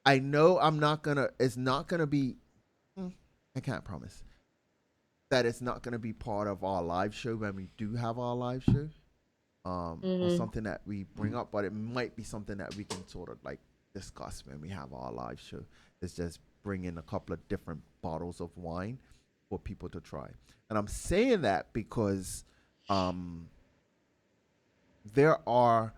I know I'm not gonna. It's not gonna be. I can't promise that it's not gonna be part of our live show when we do have our live show. Or something that we bring up, but it might be something that we can sort of like discuss when we have our live show. It's just bring in a couple of different bottles of wine for people to try. And I'm saying that because there are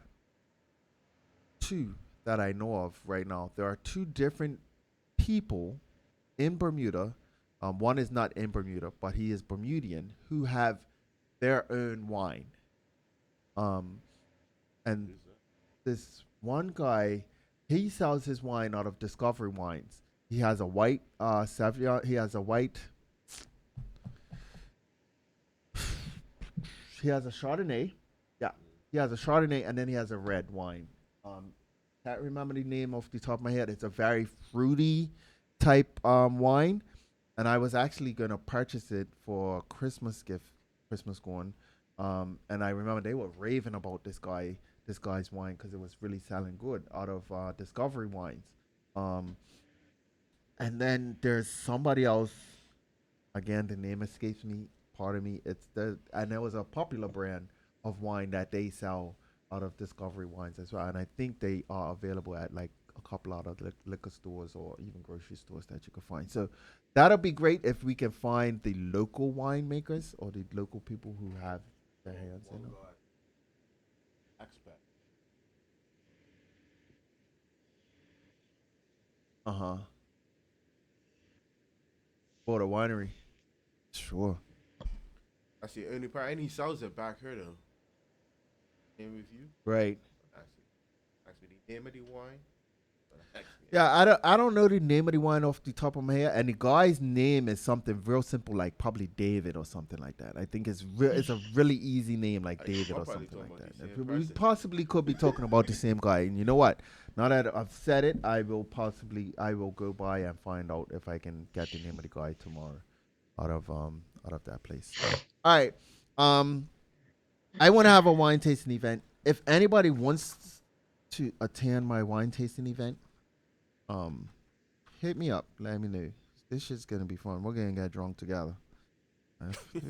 two that I know of right now. There are two different people in Bermuda. One is not in Bermuda, but he is Bermudian, who have their own wine. And this one guy, he sells his wine out of Discovery Wines. He has a white Sauvignon. He has a white. He has a Chardonnay. Yeah, he has a Chardonnay, and then he has a red wine. Can't remember the name off the top of my head. It's a very fruity type wine, and I was actually gonna purchase it for a Christmas gift. Christmas going. And I remember they were raving about this guy's wine because it was really selling good out of Discovery Wines. And then there's somebody else. Again, the name escapes me. Pardon me. And there was a popular brand of wine that they sell out of Discovery Wines as well. And I think they are available at like a couple other liquor stores or even grocery stores that you can find. So that'll be great if we can find the local winemakers or the local people who have their hands in it. Expert. Uh huh. For the winery. Sure. That's the only part. And he sells it back here though. Name with you. Right. Actually, the name of the wine. Yeah, I don't know the name of the wine off the top of my head, and the guy's name is something real simple, like probably David or something like that. I think it's a really easy name, like David or something like that. We possibly could be talking about the same guy. And you know what? Now that I've said it, I will go by and find out if I can get the name of the guy tomorrow out of that place. All right. I want to have a wine tasting event. If anybody wants to attend my wine tasting event, hit me up. Let me know. This shit's gonna be fun. We're gonna get drunk together.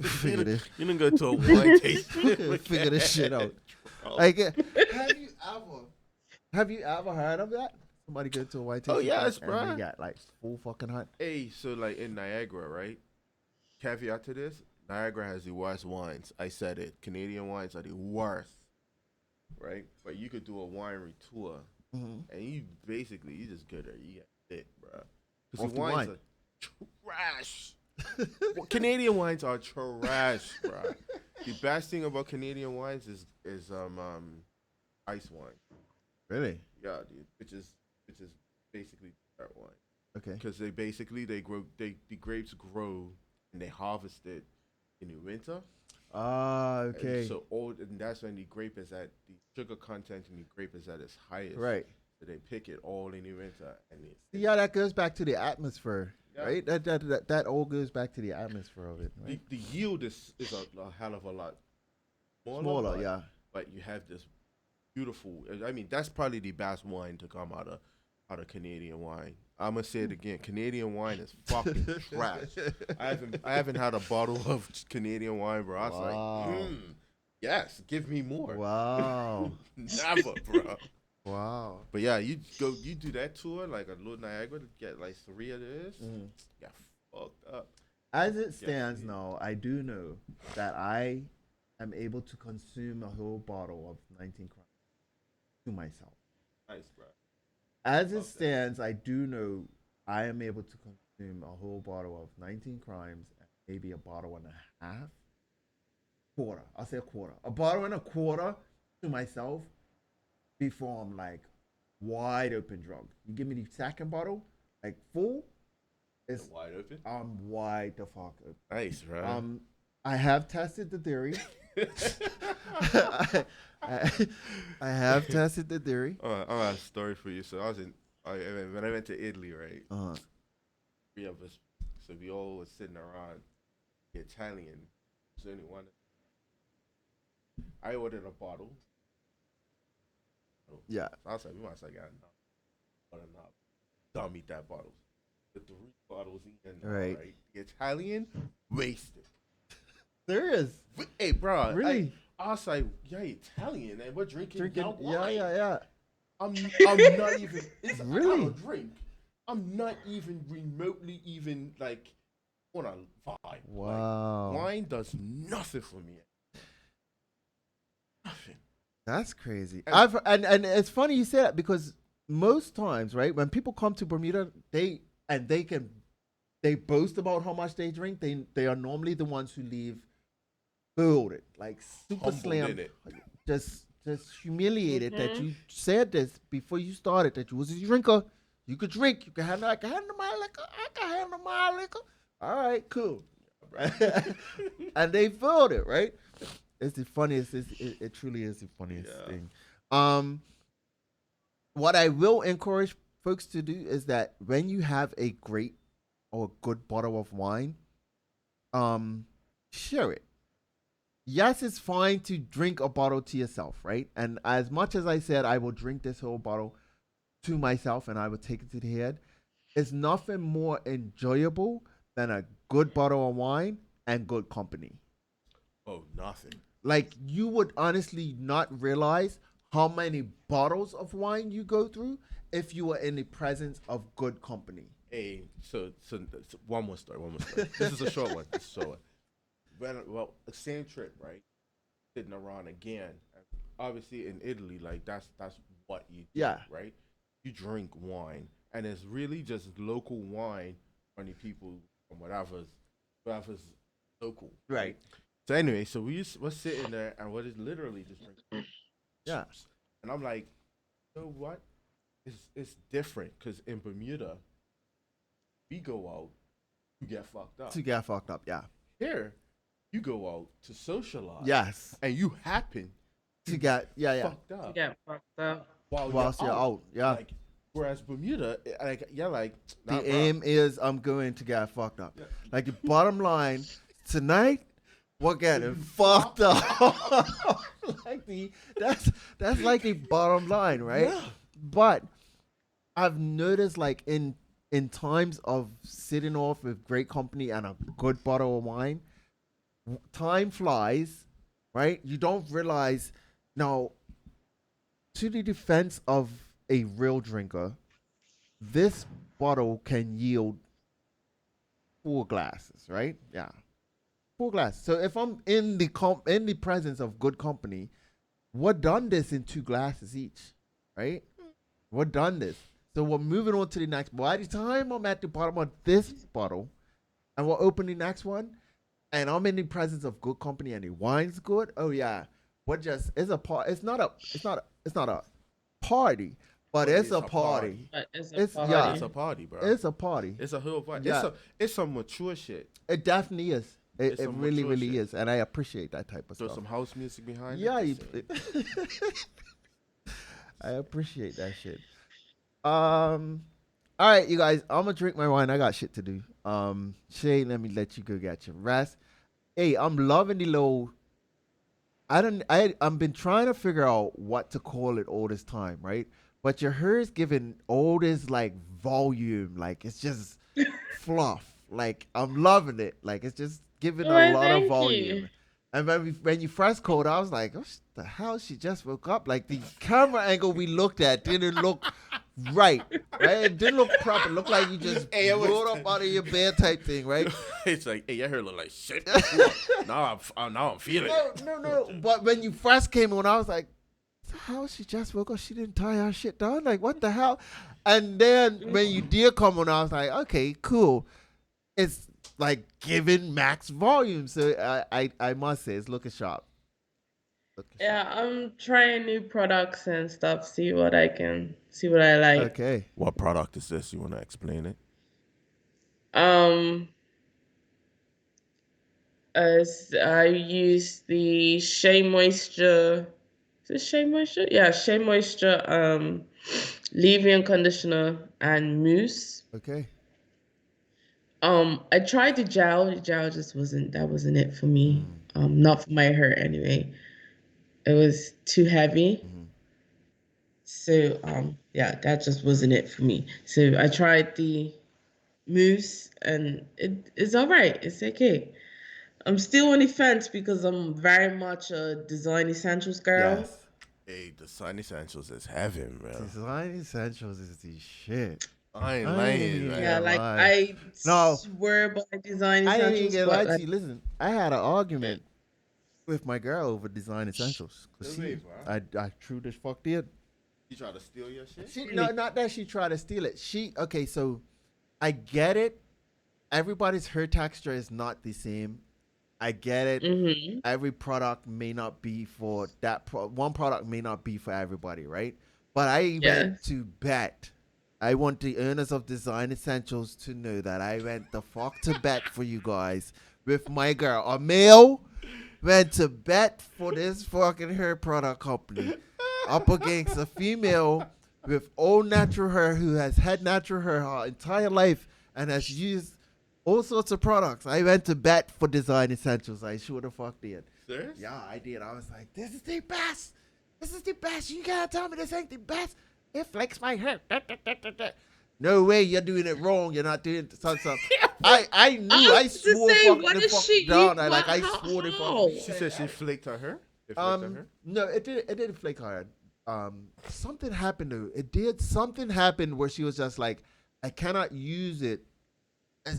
Figure this. You didn't go to a wine tasting. Figure this shit out. Like, have you ever heard of that? Somebody go to a wine tasting. Oh yes, and bro. they got like full fucking hunt. Hey, so like in Niagara, right? Caveat to this: Niagara has the worst wines. I said it. Canadian wines are the worst, right? But you could do a winery tour. And you just go there, you get it, bro. Because the wines are trash. Well, Canadian wines are trash, bro. The best thing about Canadian wines is ice wine. Really? Yeah, dude. Which is basically that wine. Okay. Because the grapes grow and they harvest it in the winter. Ah, okay. And that's when the sugar content in the grape is at its highest. Right. So they pick it all in the winter, and yeah, that goes back to the atmosphere, right? That all goes back to the atmosphere of it, right? The yield is a hell of a lot smaller. Smaller, yeah. But you have this beautiful. I mean, that's probably the best wine to come out of Canadian wine. I'm gonna say it again. Canadian wine is fucking trash. I haven't had a bottle of Canadian wine, bro. I was like, Wow. yes, give me more. Wow. Never, bro. Wow. But yeah, you do that tour like a little Niagara to get like 3 of this. Yeah, fucked up. As it stands now, I do know that I am able to consume a whole bottle of 19 crimes to myself. Nice, bro. As it Love that. stands, I do know I am able to consume a whole bottle of 19 crimes and maybe a bottle and a half. Quarter. I'll say a quarter. A bottle and a quarter to myself before I'm like wide open drunk. You give me the second bottle, like full, it's Wide open. I'm wide the fuck open. Nice, bro. I have tested the theory. I, I have tested the theory. I got a story for you. So when I went to Italy, right? Uh-huh. 3 of us. So we all was sitting around. The Italian. So only one. I ordered a bottle. Yeah. So I was like, we must have got enough. Don't eat that bottle. The 3 bottles in Right. right? The Italian wasted. There is. Hey, bro. Really? I was like, yeah, Italian, and we're drinking Drinking. wine. Yeah. I'm not even. It's Really? I don't drink. I'm not even remotely even like on a vibe. Wow. Like, wine does nothing for me. Nothing. That's crazy. And- And it's funny you say that because most times, right, when people come to Bermuda, they boast about how much they drink. They are normally the ones who leave filled, like super Humbled, slammed, innit? just humiliated that you said this before you started that you was a drinker. You could drink. You can handle. I can handle my liquor. I can handle my liquor. All right, cool. And they filled it, right? It's the funniest. It truly is the funniest thing. What I will encourage folks to do is that when you have a great or good bottle of wine, share it. Yes, it's fine to drink a bottle to yourself, right? And as much as I said I will drink this whole bottle to myself and I would take it to the head, it's nothing more enjoyable than a good bottle of wine and good company. Oh, nothing. Like you would honestly not realize how many bottles of wine you go through if you were in the presence of good company. Hey, so one more story. This is a short one. Same trip, right? Sitting around again. Obviously, in Italy, like that's what you do, Yeah. right? You drink wine, and it's really just local wine from the people from whatever's local, Right. So anyway, so we're sitting there, and we're just literally just drinking. Yeah. And I'm like, you know what? It's different because in Bermuda, we go out to get fucked up. To get fucked up, yeah. Here, you go out to socialize. Yes. And you happen To get fucked up You get fucked up. whilst you're out. Yeah. Like, whereas Bermuda, like, you're like, nah, The bro. aim is I'm going to get fucked up. Yeah. Like the bottom line, tonight we're getting fucked up. that's like the bottom line, right? Yeah. But I've noticed like in times of sitting off with great company and a good bottle of wine, time flies, right? You don't realize now. To the defense of a real drinker, this bottle can yield 4 glasses, right? Yeah, 4 glasses. So if I'm in the presence of good company, we're done this in 2 glasses each, right? We're done this. So we're moving on to the next. By the time I'm at the bottom of this bottle, and we'll open the next one, and I'm in the presence of good company, and the wine's good. Oh yeah, it's a part. It's not a party, but it's a party. But it's a It's- party. yeah. It's a party, bro. It's a party. It's a whole party. Yeah. It's some mature shit. It definitely is. It's It some really, mature really shit. is, and I appreciate that type of Throw stuff. some house music behind Yeah, it. you, just say, I appreciate that shit. All right, you guys, I'm gonna drink my wine. I got shit to do. Shay, let me let you go get your rest. Hey, I'm loving the little I've been trying to figure out what to call it all this time, right? But your hair is giving all this like volume, like it's just fluff. Like I'm loving it. Like it's just giving a Why, lot of thank you. volume. And when you first called, I was like, "Oh, the hell? She just woke up." Like the camera angle we looked at didn't look right, right? It didn't look proper. It looked like you just Hey, it was- rolled up out of your bed type thing, right? It's like, hey, your hair look like shit. now I'm feeling it. No. But when you first came on, I was like, how she just woke up? She didn't tie her shit down. Like, what the hell? And then when you did come on, I was like, okay, cool. It's like giving max volume. So I must say, it's looking sharp. Yeah, I'm trying new products and stuff. See what I like. Okay. What product is this? You want to explain it? Um, I use the Shea Moisture. Is it Shea Moisture? Yeah, Shea Moisture. Leave-in conditioner and mousse. Okay. I tried the gel. The gel just wasn't it for me. Not for my hair anyway. It was too heavy. So yeah, that just wasn't it for me. So I tried the mousse and it's all right. It's okay. I'm still on the fence because I'm very much a design essentials girl. Yes. Hey, the Sun Essentials is heaven, bro. Design essentials is the shit. I ain't I ain't lying, even man. Yeah, like lie. I No. swear by design I didn't even essentials, get but lied to like you. Listen, I had an argument with my girl over design essentials. Cause Really, bro? I true this fuck did. You try to steal your shit? No, not that she tried to steal it. Okay, so I get it. Everybody's hair texture is not the same. I get it. mm-hmm. Every product may not be for that. One product may not be for everybody, right? But I went Yes. to bet. I want the owners of Design Essentials to know that I went the fuck to bet for you guys with my girl. A male went to bet for this fucking hair product company up against a female with all natural hair who has had natural hair her entire life and has used all sorts of products. I went to bet for Design Essentials. I sure the fuck did. Serious? Yeah, I did. I was like, this is the best. This is the best. You gotta tell me this ain't the best. It flakes my hair. No way, you're doing it wrong. You're not doing something. I knew. I was to swore say, fucking what the is fuck she down. eat? I How- swore the how? fuck. She said she flaked her hair? It flaked her hair? No, it did. It didn't flake hard. Something happened to it. Did something happen where she was just like, I cannot use it.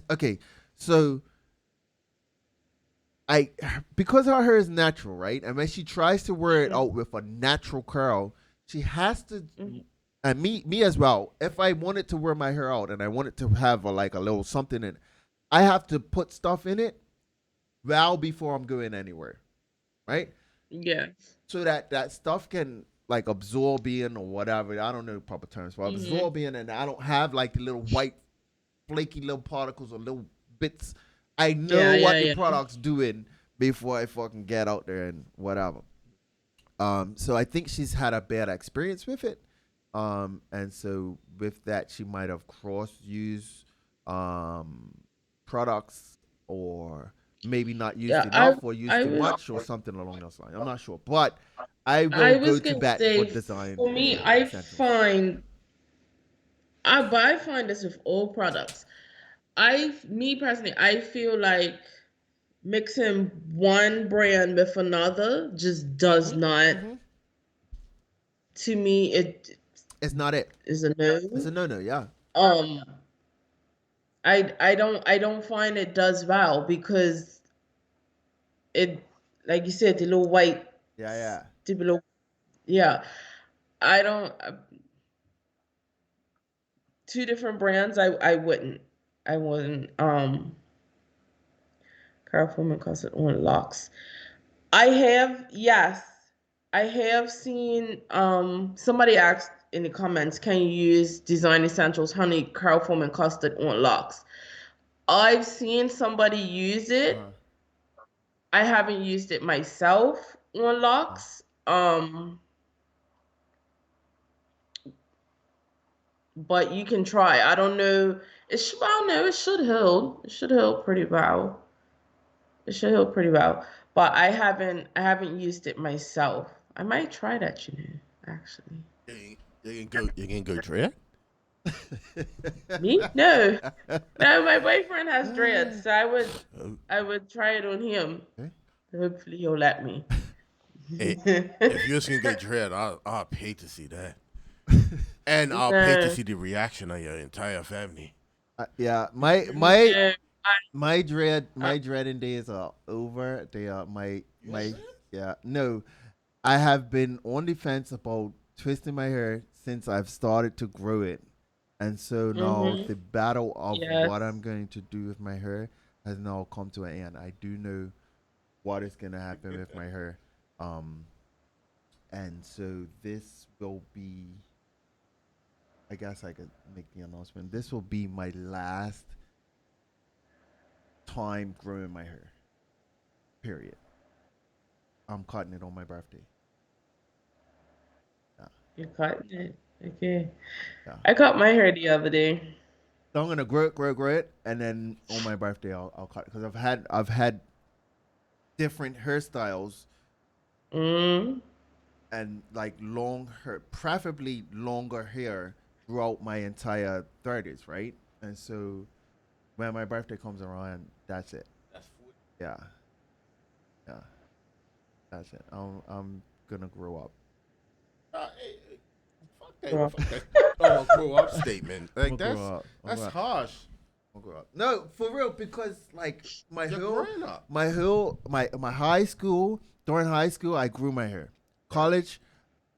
Okay, so because her hair is natural, right? And when she tries to wear it out with a natural curl, she has to. And me as well. If I wanted to wear my hair out and I wanted to have like a little something in, I have to put stuff in it well before I'm going anywhere, right? Yes. So that stuff can like absorb in or whatever. I don't know the proper terms for absorb in, and I don't have like the little white flaky little particles or little bits. I know what the product's doing before I fucking get out there and whatever. So I think she's had a bad experience with it. And so with that, she might have cross-used products or maybe not used enough or used too much or something along those lines. I'm not sure, but I will go to bat for design. For me, but I find this with all products. Me personally, I feel like mixing one brand with another just does not. To me, It's not it. is a no. It's a no. Yeah. I don't find it does well because it, like you said, the little white. Yeah. The little, yeah. I don't. Two different brands. I wouldn't. I wouldn't. Carl Foreman custom on locks. I have, yes. I have seen somebody asked in the comments, can you use Design Essentials Honey Carl Foreman custard on locks? I've seen somebody use it. I haven't used it myself on locks. But you can try. I don't know. Well, no, it should heal. It should heal pretty well. It should heal pretty well. but I haven't used it myself. I might try that, actually. You can go dread. Me? No. No, my boyfriend has dreads, so I would Uh, I would try it on him. Okay. Hopefully he'll let me. if you can go dread, I'll pay to see that, and I'll pay to No, see the reaction of your entire family. Yeah, my my no. my dreading days are over. They are You have my dread? yeah. No, I have been on the fence about twisting my hair since I've started to grow it. And so now Mhm. the battle of what I'm Yes. going to do with my hair has now come to an end. I do know what is going to happen with my hair. Um, and so this will be, I guess I could make the announcement. This will be my last time growing my hair, period. I'm cutting it on my birthday. Yeah. You're cutting it. Okay. Yeah. I cut my hair the other day. So I'm gonna grow it, and then on my birthday I'll cut it because I've had different hairstyles Mm. and like long hair, preferably longer hair throughout my entire 30s, right? And so when my birthday comes around, that's it. That's 40. Yeah, yeah, that's it. I'm gonna grow up. Hey, fuck that! Well, Fuck that! Oh, grow up statement. I'm Like gonna grow up. I'm that's gonna, harsh. I'm gonna grow up. No, for real, because like You're growing up. my high school, during high school, I grew my hair. Right. College,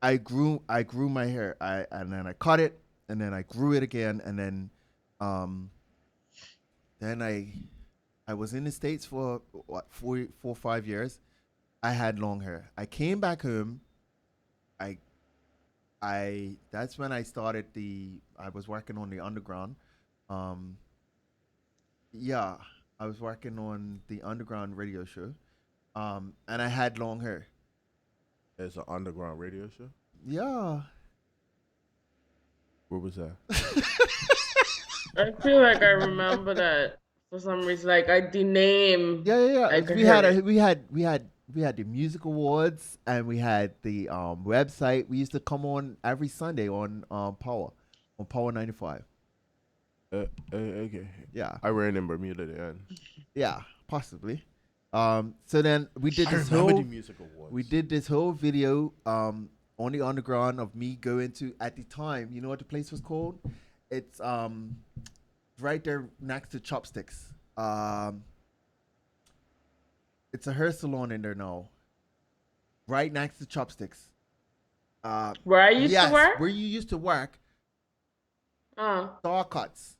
I grew my hair. And then I cut it, and then I grew it again, and um then I was in the States for what 4 4 5 years. I had long hair. I came back home. I I That's when I started I was working on the underground. Um yeah, I was working on the underground radio show. And I had long hair. It's an underground radio show. Yeah. What was that? I feel like I remember that for some reason. Like the name, Yeah, yeah, I yeah. could We hear had it. the music awards, and we had the website. We used to come on every Sunday on Power 95. Okay. Yeah, I ran in Bermuda then. yeah, possibly. So then I remember the music awards. we did this whole video on the underground of me going to, at the time. You know what the place was called? It's right there next to Chopsticks. It's a hair salon in there now, right next to Chopsticks. Where I used to Yes, work? where you used to work, Uh, Star Cuts,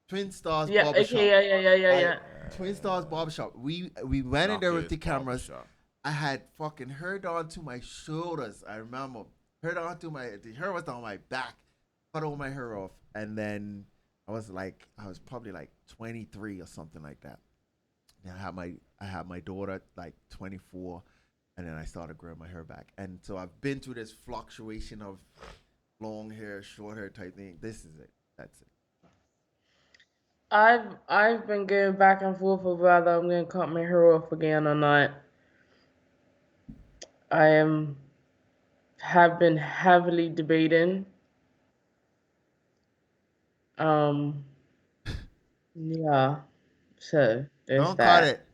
Twin Stars yeah, okay, Barbershop. I yeah. Twin Stars Barbershop. We went in there with Knockers the cameras. Barbershop. I had fucking hair down to my shoulders. I remember hair down to the hair was on my back. Cut all my hair off, and then I was probably like 23 or something like that. And I had my daughter like 24, and then I started growing my hair back. And so I've been through this fluctuation of long hair, short hair type thing. This is it. That's it. I've been going back and forth of whether I'm gonna cut my hair off again or not. I am have been heavily debating. Um, yeah. So there's Don't cut that. it.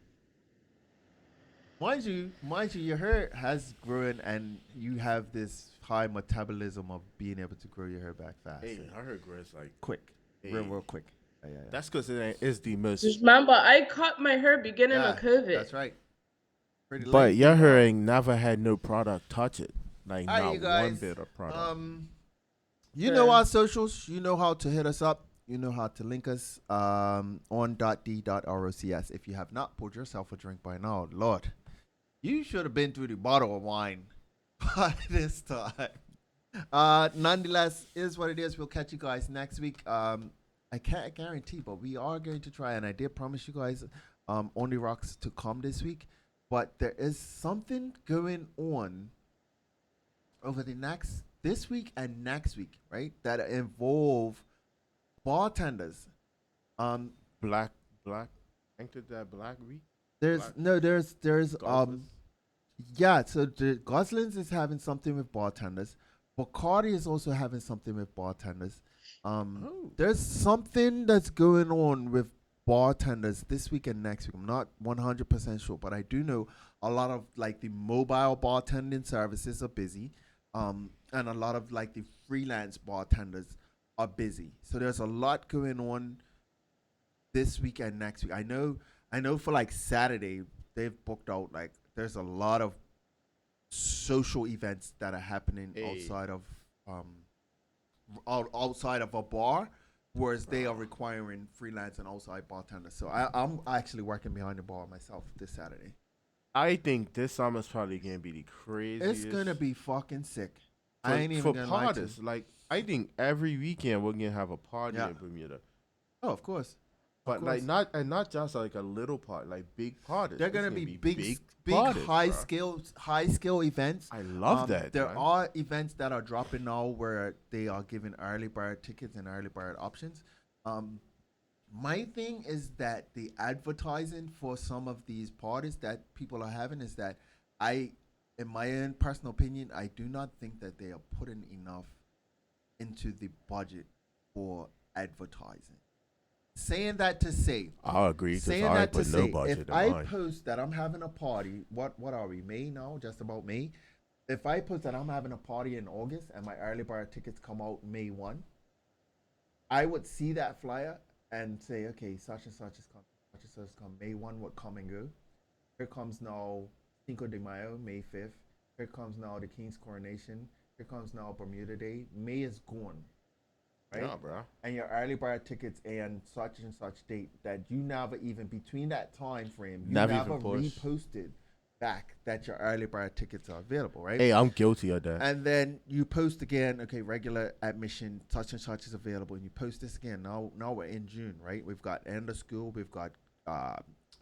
Mind you, your hair has grown, and you have this high metabolism of being able to grow your hair back fast. Hey, I heard Grace like, Quick, hey, real quick. Yeah, yeah, yeah. that's because it's the Just most. remember, I cut my hair beginning of Yeah, COVID. that's right. Pretty But late. your hair ain't never had no product touch it. Like All right, not you one guys. bit of product. You know So our socials. You know how to hit us up. You know how to link us on .d .rocs. If you have not poured yourself a drink by now, Lord, you should have been through the bottle of wine by this time. Nonetheless, is what it is. We'll catch you guys next week. I can't guarantee, but we are going to try, and I did promise you guys on the rocks to come this week. But there is something going on over this week and next week, right? That involve bartenders. Um, Black, ain't it that Black Week? There's Black no, there's golfers. yeah. So the Goslings is having something with bartenders. Bacardi is also having something with bartenders. Oh, There's something that's going on with bartenders this week and next week. I'm not 100% sure, but I do know a lot of like the mobile bartending services are busy, and a lot of like the freelance bartenders are busy. So there's a lot going on this week and next week. I know for like Saturday they've booked out like there's a lot of social events that are happening hey, um outside of a bar, whereas they are bro. requiring freelance and outside bartenders. So I'm actually working behind the bar myself this Saturday. I think this summer's probably gonna be the It's gonna craziest be fucking sick. I for ain't even for gonna lie to you. parties. Like I think every weekend we're gonna have a party Yeah. in Bermuda, Oh, of course, of but like course. not just like a little party, like big parties. They're It's gonna gonna be be big, big big parties, bro. high skill events. I love that, There man. are events that are dropping now where they are giving early bird tickets and early bird options. Um, my thing is that the advertising for some of these parties that people are having is that I, in my own personal opinion, I do not think that they are putting enough into the budget for advertising. Saying that to say, I'll agree because saying I that to put no say, if budget in I mine. post that I'm having a party, what are we? May now, just about May. If I post that I'm having a party in August and my early bird tickets come out May 1, I would see that flyer and say, okay, such and such is coming, such and such is coming. May 1 would come and go. Here comes now Cinco de Mayo, May 5th. Here comes now the King's coronation. Here comes now Bermuda Day. May is gone, right? Yeah, bro. And your early bird tickets and such date that you never even between that time frame, you Never never even push. reposted back that your early bird tickets are available, right? Hey, I'm guilty of that. And then you post again, okay, regular admission, such and such is available, and you post this again. Now we're in June, right? We've got end of school, we've got uh,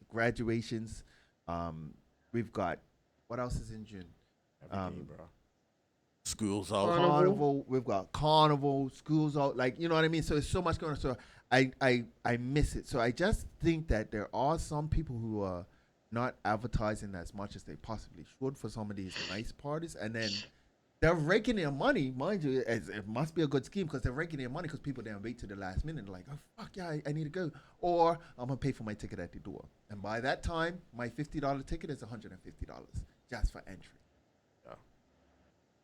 graduations, um, we've got what else is in June? Everything, Um, bro. School's out. Carnival. Carnival, we've got carnival, schools out, like you know what I mean. So it's so much going on. So I miss it. So I just think that there are some people who are not advertising as much as they possibly should for some of these nice parties, and then they're raking their money, mind you. It must be a good scheme because they're raking their money because people then wait to the last minute, like, oh fuck yeah, I need to go, or I'm gonna pay for my ticket at the door, and by that time, my $50 ticket is $150 just for entry. Yeah.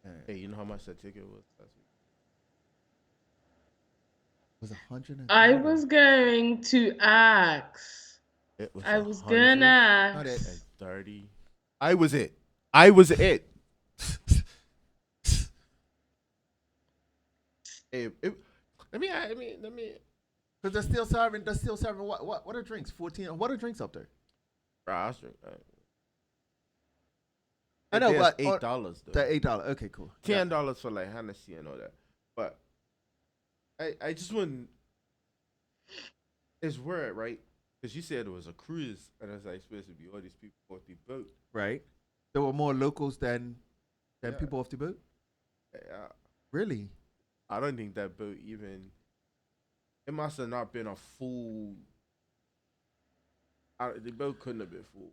Uh, Hey, you know how much that ticket was last week? was 130. I was going to ask. It was I a was gonna hundred Not it. and ask. 30. I was it. I was it. Hey, let me. Because they're still serving. They're still serving. What are drinks? 14. What are drinks up there? Bro, I was drink. I know, There's but $8 though. they're $8. Okay, cool. $10 for like Hennessy and all that. But I just wouldn't. It's weird, right? Because you said it was a cruise, and it's like supposed to be all these people off the boat. Right. There were more locals than Yeah. people off the boat. Yeah. Really? I don't think that boat even. It must have not been a full. The boat couldn't have been full.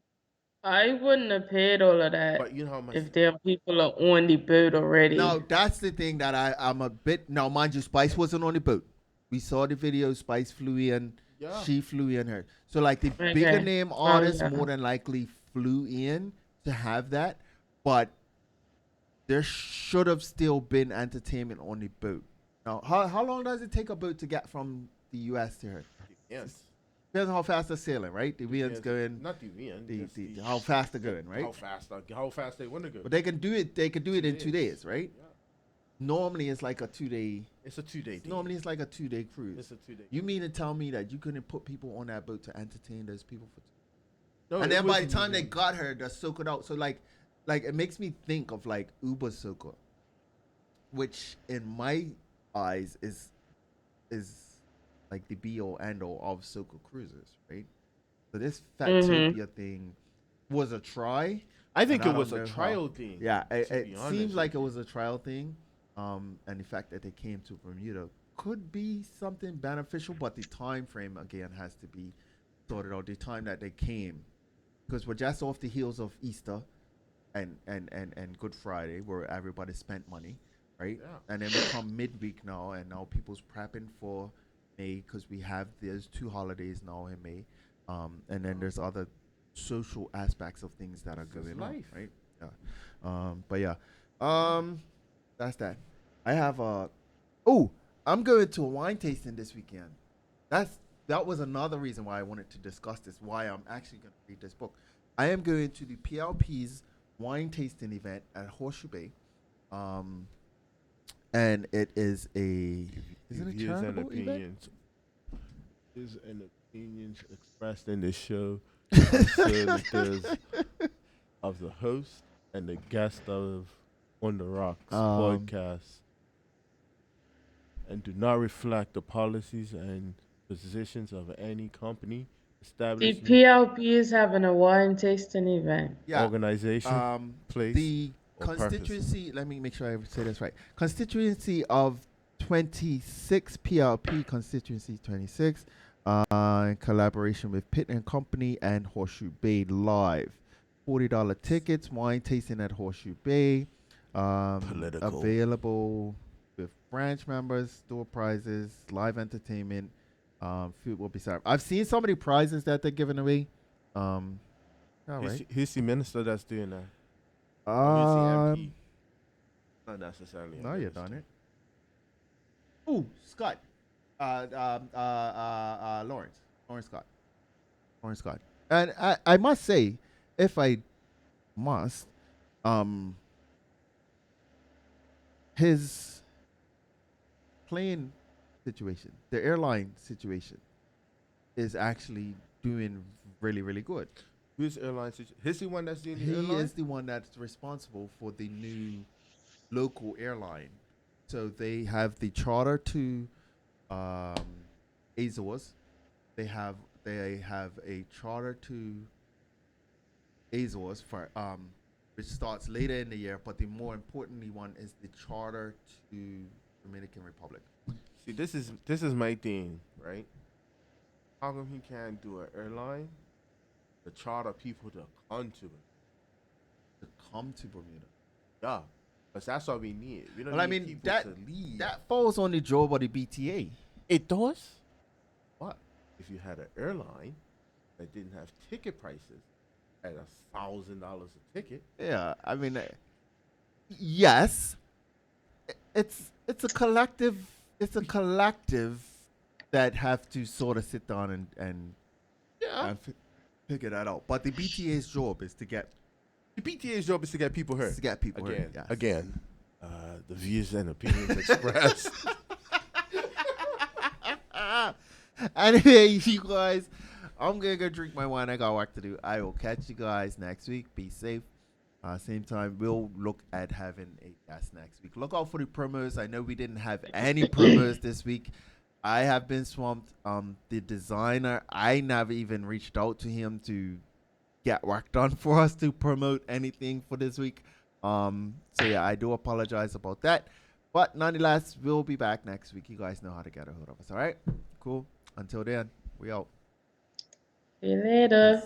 I wouldn't have paid all of that But you know how much. if there are people are on the boat already. Now that's the thing that I'm a bit. Now, mind you, Spice wasn't on the boat. We saw the video. Spice flew in. Yeah. She flew in her. So like the Okay. bigger name Oh, artists yeah. more than likely flew in to have that, but there should have still been entertainment on the boat. Now, how long does it take a boat to get from the U.S. to her? Yes. Depends on how fast they're sailing, right? The winds going. Not the wind. The how fast they're going, right? How fast they want to go. But they can do it. They can do it in 2 days. days, right? Yeah. Normally, it's like a 2 day. It's a 2 day. Normally, it's like a 2 day cruise. It's a 2 day. You mean to tell me that you couldn't put people on that boat to entertain those people for? No, And it then by the wasn't time they even- got her, they're soaked out. So like it makes me think of like Uber Soaker, which in my eyes is like the be all end all of Soaker cruises, right? So this Fatopia thing was a try. I think and it was don't a know trial thing. Yeah, to it be seems honest like with it was a trial thing, and the fact that they came to Bermuda could be something beneficial, but the time frame again has to be sorted out. The time that they came because we're just off the heels of Easter and Good Friday, where everybody spent money, right? Yeah. And then we come midweek now, and now people's prepping for May because we have there's 2 holidays now in May, and then there's other social aspects of things that are This is going on, life. right? Yeah. But yeah, um, that's that. I have a. Oh, I'm going to a wine tasting this weekend. That was another reason why I wanted to discuss this. Why I'm actually going to read this book. I am going to the PLP's wine tasting event at Horseshoe Bay, um, and it is a is it a Views and charitable event? opinions. Views and opinions expressed in this show are solely those of the host and the guest of On the Rocks podcast, and do not reflect the policies and positions of any company, The establishment, PLP is having a wine tasting event. Yeah. organization, place, The or purpose. constituency. Let me make sure I say this right. Constituency of 26 PLP constituency 26, in collaboration with Pitt and Company and Horseshoe Bay Live. $40 tickets, wine tasting at Horseshoe Bay. Political. Available with branch members, store prizes, live entertainment. Food will be served. I've seen some of the prizes that they're giving away. All right. Who's the minister that's doing that? Or who's the MP? Not necessarily. a No, you minister. done it. Ooh, Scott. Lawrence. Lawrence Scott. And I must say, if I must, his plane situation, the airline situation, is actually doing really, really good. Who's airline? He's the one that's doing the He airline. is the one that's responsible for the new local airline. So they have the charter to Azores. They have a charter to Azores for which starts later in the year, but the more importantly one is the charter to Dominican Republic. See, this is my thing, right? How come he can't do an airline to charter people to come to it? To come to Bermuda. Yeah, because that's what we need. We don't Well, I need mean people to leave. that falls on the job of the BTA. It does. What if you had an airline that didn't have ticket prices at $1,000 a ticket? Yeah, I mean, yes, it's a collective. It's a collective that have to sort of sit down and Yeah. figure that out. But the BTA's job is to get The PTA's job is to get people hurt. people Again, hurt. Yes. again, the views and opinions expressed. Anyway, you guys, I'm gonna go drink my wine. I got work to do. I will catch you guys next week. Be safe. Same time, we'll look at having a guest next week. Look out for the promos. I know we didn't have any promos this week. I have been swamped. The designer, I never even reached out to him to get work done for us to promote anything for this week. So yeah, I do apologize about that. But nonetheless, we'll be back next week. You guys know how to get a hold of us. All right, cool. Until then, we out. See you later.